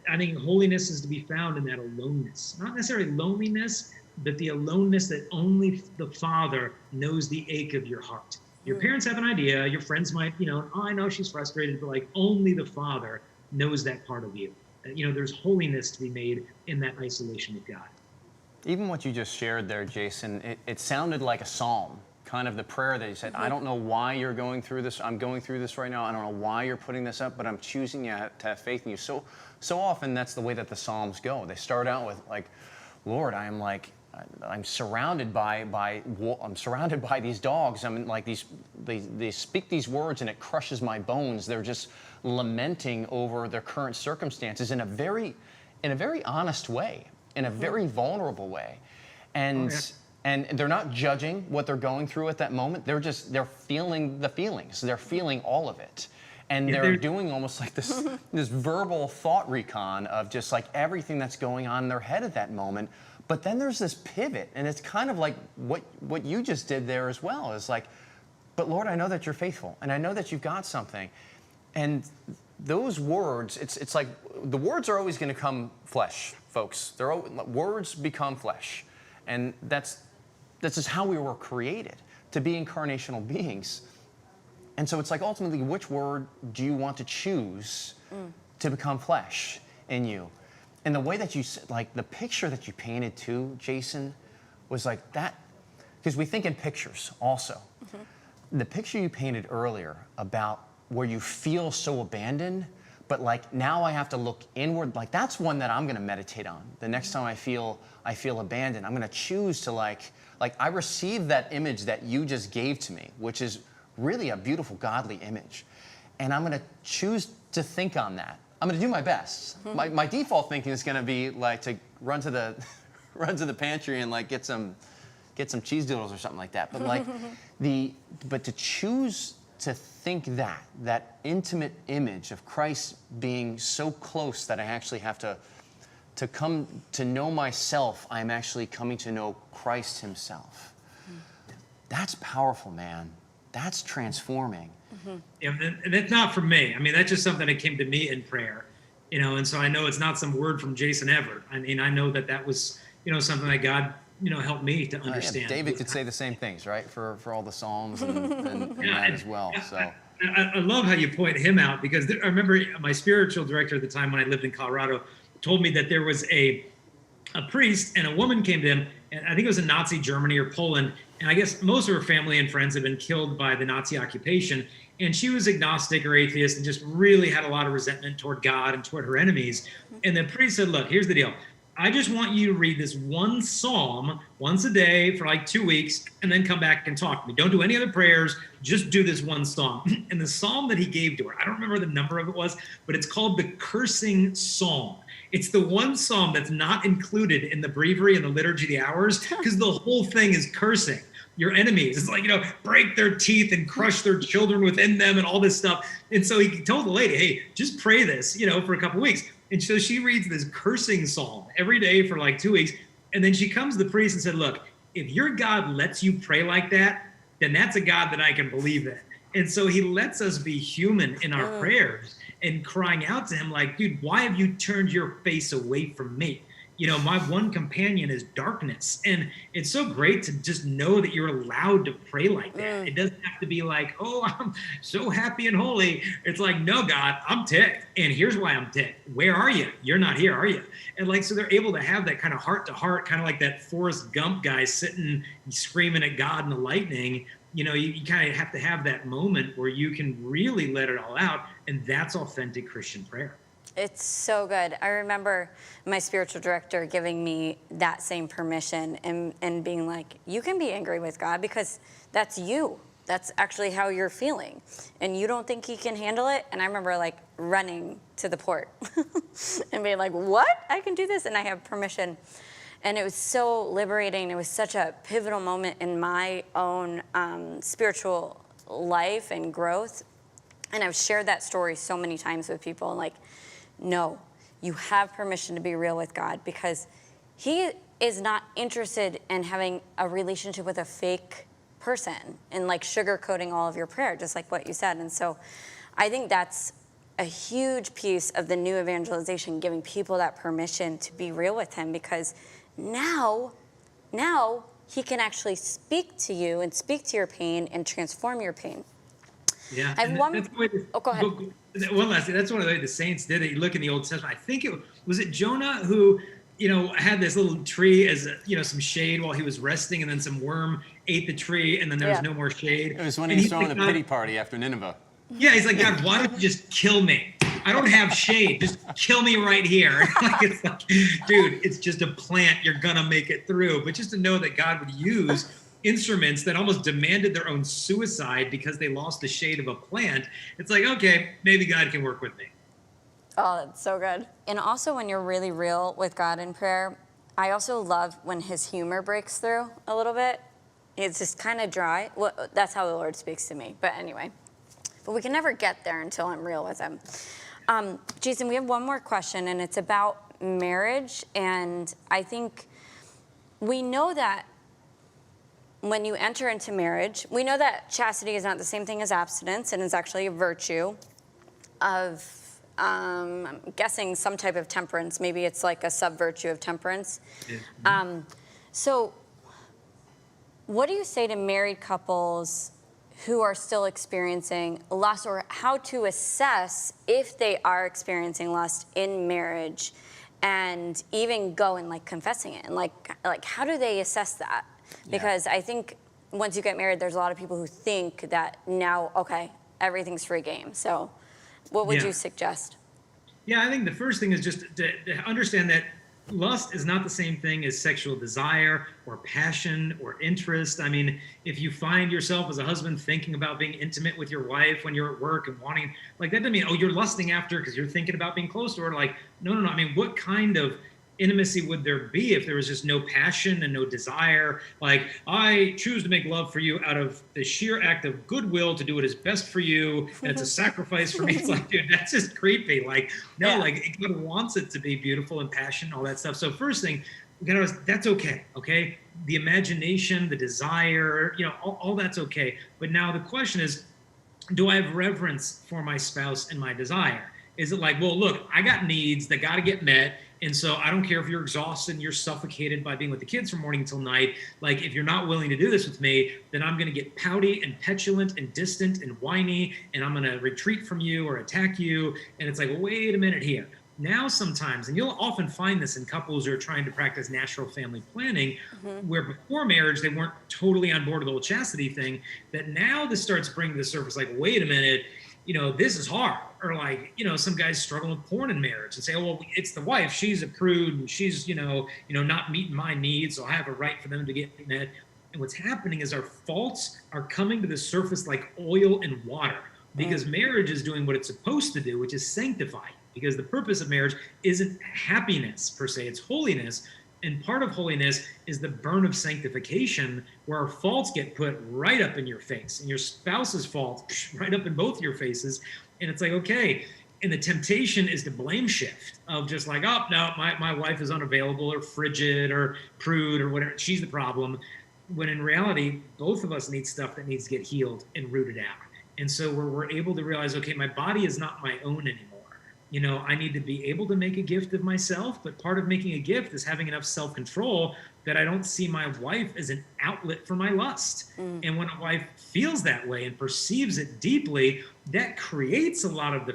I think holiness is to be found in that aloneness. Not necessarily loneliness, but the aloneness that only the Father knows the ache of your heart. Your parents have an idea, your friends might, oh, I know she's frustrated, but like only the Father knows that part of you. There's holiness to be made in that isolation with God. Even what you just shared there, Jason, it sounded like a psalm. Kind of the prayer that you said, I don't know why you're going through this. I'm going through this right now. I don't know why you're putting this up, but I'm choosing to have faith in you. So often that's the way that the Psalms go. They start out with like, Lord, I'm surrounded by these dogs. I mean, like they speak these words and it crushes my bones. They're just lamenting over their current circumstances in a very honest way, in a very vulnerable way. And And they're not judging what they're going through at that moment. They're feeling the feelings. They're feeling all of it. And they're doing almost like this, this verbal thought recon of just like everything that's going on in their head at that moment. But then there's this pivot, and it's kind of like what you just did there as well. Is like, but Lord, I know that you're faithful, and I know that you've got something. And those words, it's like the words are always going to come flesh, folks. Words become flesh. And that's just how we were created, to be incarnational beings. And so it's like, ultimately, which word do you want to choose to become flesh in you? And the way that you, like the picture that you painted too, Jason, was like that, because we think in pictures also. The picture you painted earlier about where you feel so abandoned, but like now I have to look inward, like that's one that I'm gonna meditate on. The next time I feel abandoned, I'm gonna choose to like I received that image that you just gave to me, which is really a beautiful, godly image. And I'm gonna choose to think on that. I'm gonna do my best. My default thinking is gonna be like to run to the pantry and like get some cheese doodles or something like that. But like but to choose to think that intimate image of Christ being so close that I actually have to come to know myself, I'm actually coming to know Christ himself. That's powerful, man. That's transforming. Yeah, and that's not from me. I mean, that's just something that came to me in prayer, and so I know it's not some word from Jason Everett. I mean, I know that was, something that God, helped me to understand. David could say the same things, right? For all the Psalms and that as well. So I love how you point him out, because I remember my spiritual director at the time when I lived in Colorado told me that there was a priest and a woman came to him, and I think it was in Nazi Germany or Poland, and I guess most of her family and friends had been killed by the Nazi occupation, and she was agnostic or atheist and just really had a lot of resentment toward God and toward her enemies. And the priest said, look, here's the deal. I just want you to read this one psalm once a day for like 2 weeks and then come back and talk to me. Don't do any other prayers. Just do this one psalm. And the psalm that he gave to her, I don't remember the number of it was, but it's called the Cursing Psalm. It's the one psalm that's not included in the breviary and the liturgy of the hours, because the whole thing is cursing your enemies. It's like, break their teeth and crush their children within them and all this stuff. And so he told the lady, hey, just pray this, for a couple of weeks. And so she reads this cursing psalm every day for like 2 weeks. And then she comes to the priest and said, look, if your God lets you pray like that, then that's a God that I can believe in. And so he lets us be human in our prayers and crying out to him like, dude, why have you turned your face away from me? My one companion is darkness. And it's so great to just know that you're allowed to pray like that. It doesn't have to be like, oh, I'm so happy and holy. It's like, no, God, I'm ticked. And here's why I'm ticked. Where are you? You're not here, are you? And like, so they're able to have that kind of heart to heart, kind of like that Forrest Gump guy sitting screaming at God in the lightning. You kind of have to have that moment where you can really let it all out. And that's authentic Christian prayer. It's so good. I remember my spiritual director giving me that same permission and being like, you can be angry with God because that's you. That's actually how you're feeling. And you don't think he can handle it? And I remember like running to the port and being like, what? I can do this? And I have permission. And it was so liberating. It was such a pivotal moment in my own spiritual life and growth. And I've shared that story so many times with people. Like, no, you have permission to be real with God, because he is not interested in having a relationship with a fake person and like sugarcoating all of your prayer, just like what you said. And so I think that's a huge piece of the new evangelization, giving people that permission to be real with him, because now he can actually speak to you and speak to your pain and transform your pain. Yeah. I have one. Go ahead. One last thing. That's one of the ways the saints did it. You look in the Old Testament. I think it was Jonah who, had this little tree as some shade while he was resting, and then some worm ate the tree, and then there was no more shade. It was when he was throwing the pity party after Nineveh. Yeah, he's like, God, why don't you just kill me? I don't have shade. Just kill me right here. It's like, dude, it's just a plant. You're gonna make it through. But just to know that God would use instruments that almost demanded their own suicide because they lost the shade of a plant, it's like, okay, maybe God can work with me. Oh, that's so good. And also when you're really real with God in prayer, I also love when his humor breaks through a little bit. It's just kind of dry. Well, that's how the Lord speaks to me. But anyway, but we can never get there until I'm real with him. Jason, we have one more question, and it's about marriage. And I think we know that when you enter into marriage, we know that chastity is not the same thing as abstinence, and is actually a virtue of, I'm guessing, some type of temperance. Maybe it's like a sub-virtue of temperance. Yeah. So what do you say to married couples who are still experiencing lust, or how to assess if they are experiencing lust in marriage, and even go and like confessing it, and like how do they assess that? Because I think once you get married, there's a lot of people who think that now, okay, everything's free game. So what would you suggest? Yeah, I think the first thing is just to understand that lust is not the same thing as sexual desire or passion or interest. I mean, if you find yourself as a husband thinking about being intimate with your wife when you're at work and wanting, like, that doesn't mean, oh, you're lusting after because you're thinking about being close to her. Like, no. I mean, what kind of intimacy would there be if there was just no passion and no desire? Like, I choose to make love for you out of the sheer act of goodwill to do what is best for you, and it's a sacrifice for me. It's like, dude, that's just creepy. Like, no, like, God wants it to be beautiful and passion, all that stuff. So first thing, that's okay, okay? The imagination, the desire, all that's okay. But now the question is, do I have reverence for my spouse and my desire? Is it like, well, look, I got needs that got to get met, and so I don't care if you're exhausted and you're suffocated by being with the kids from morning until night. Like, if you're not willing to do this with me, then I'm going to get pouty and petulant and distant and whiny, and I'm going to retreat from you or attack you. And it's like, well, wait a minute here. Now sometimes, and you'll often find this in couples who are trying to practice natural family planning, where before marriage they weren't totally on board with the whole chastity thing, that now this starts bringing to the surface, like, wait a minute, this is hard. Or like, some guys struggle with porn in marriage and say, oh, well, it's the wife, she's a prude and she's, not meeting my needs, so I have a right for them to get met. And what's happening is our faults are coming to the surface like oil and water, because marriage is doing what it's supposed to do, which is sanctify. Because the purpose of marriage isn't happiness per se, it's holiness. And part of holiness is the burn of sanctification, where our faults get put right up in your face, and your spouse's fault right up in both your faces. And it's like, okay. And the temptation is to blame shift of just like, oh, no, my wife is unavailable or frigid or prude or whatever. She's the problem. When in reality, both of us need stuff that needs to get healed and rooted out. And so we're able to realize, okay, my body is not my own anymore. I need to be able to make a gift of myself, but part of making a gift is having enough self-control that I don't see my wife as an outlet for my lust. And when a wife feels that way and perceives it deeply, that creates a lot of the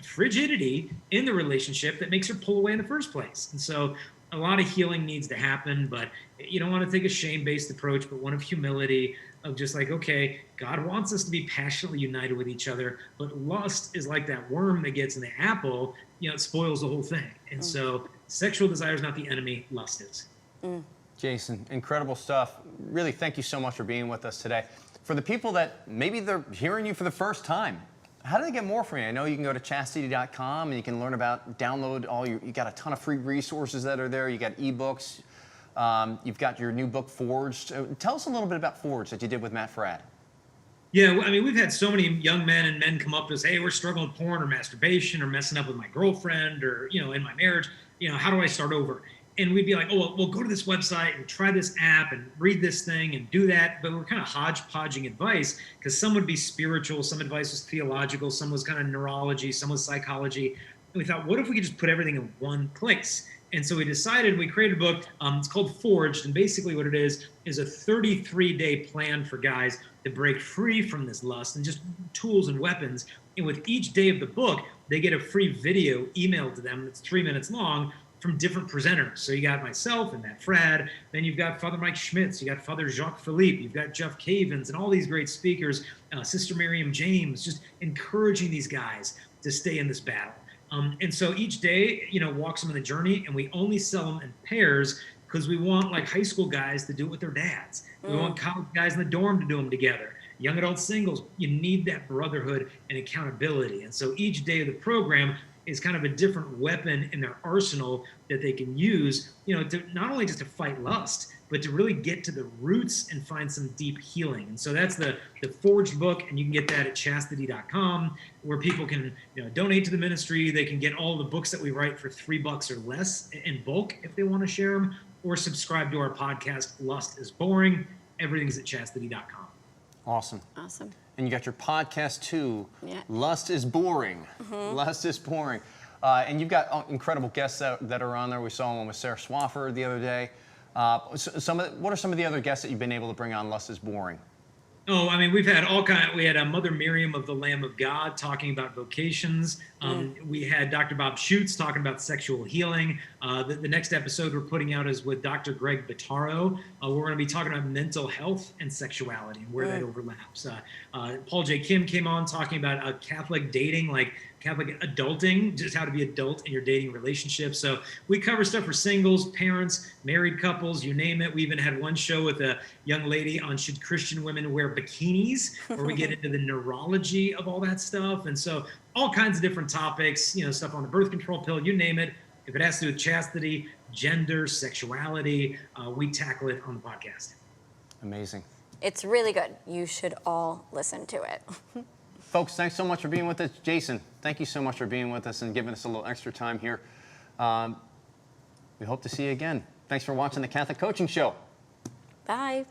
frigidity in the relationship that makes her pull away in the first place. And so a lot of healing needs to happen, but you don't want to take a shame-based approach, but one of humility, of just like, okay, God wants us to be passionately united with each other, but lust is like that worm that gets in the apple, it spoils the whole thing. And so sexual desire is not the enemy, lust is. Jason, incredible stuff. Really, thank you so much for being with us today. For the people that maybe they're hearing you for the first time, how do they get more from you? I know you can go to chastity.com and you can learn about, download you got a ton of free resources that are there. You got ebooks. You've got your new book, Forged. Tell us a little bit about Forged that you did with Matt Fradd. Yeah, I mean, we've had so many young men and men come up to us, hey, we're struggling with porn or masturbation or messing up with my girlfriend or, in my marriage, how do I start over? And we'd be like, oh, well, go to this website and try this app and read this thing and do that. But we're kind of hodgepodging advice, because some would be spiritual, some advice was theological, some was kind of neurology, some was psychology. And we thought, what if we could just put everything in one place? And so we decided, we created a book, it's called Forged, and basically what it is a 33-day plan for guys to break free from this lust, and just tools and weapons. And with each day of the book, they get a free video emailed to them that's 3 minutes long from different presenters. So you got myself and Matt Fradd, then you've got Father Mike Schmitz, you got Father Jacques Philippe, you've got Jeff Cavins, and all these great speakers, Sister Miriam James, just encouraging these guys to stay in this battle. And so each day, walks them in the journey, and we only sell them in pairs because we want like high school guys to do it with their dads. We want college guys in the dorm to do them together. Young adult singles, you need that brotherhood and accountability. And so each day of the program is kind of a different weapon in their arsenal that they can use, to not only just to fight lust, but to really get to the roots and find some deep healing. And so that's the Forged book, and you can get that at chastity.com, where people can donate to the ministry. They can get all the books that we write for $3 or less in bulk if they want to share them, or subscribe to our podcast, Lust is Boring. Everything's at chastity.com. Awesome. Awesome. And you got your podcast too. Yeah. Lust is Boring. Lust is Boring. And you've got incredible guests that are on there. We saw one with Sarah Swaffer the other day. What are some of the other guests that you've been able to bring on Lust is Boring? Oh, I mean, we've had all kind. We had Mother Miriam of the Lamb of God talking about vocations. We had Dr. Bob Schutz talking about sexual healing. The next episode we're putting out is with Dr. Greg Bottaro. We're going to be talking about mental health and sexuality and where that overlaps. Paul J. Kim came on talking about Catholic dating, like Catholic adulting, just how to be adult in your dating relationship. So we cover stuff for singles, parents, married couples, you name it. We even had one show with a young lady on should Christian women wear bikinis, where we get into the neurology of all that stuff. And so all kinds of different topics, stuff on the birth control pill, you name it. If it has to do with chastity, gender, sexuality, we tackle it on the podcast. Amazing. It's really good. You should all listen to it. Folks, thanks so much for being with us. Jason, thank you so much for being with us and giving us a little extra time here. We hope to see you again. Thanks for watching the Catholic Coaching Show. Bye.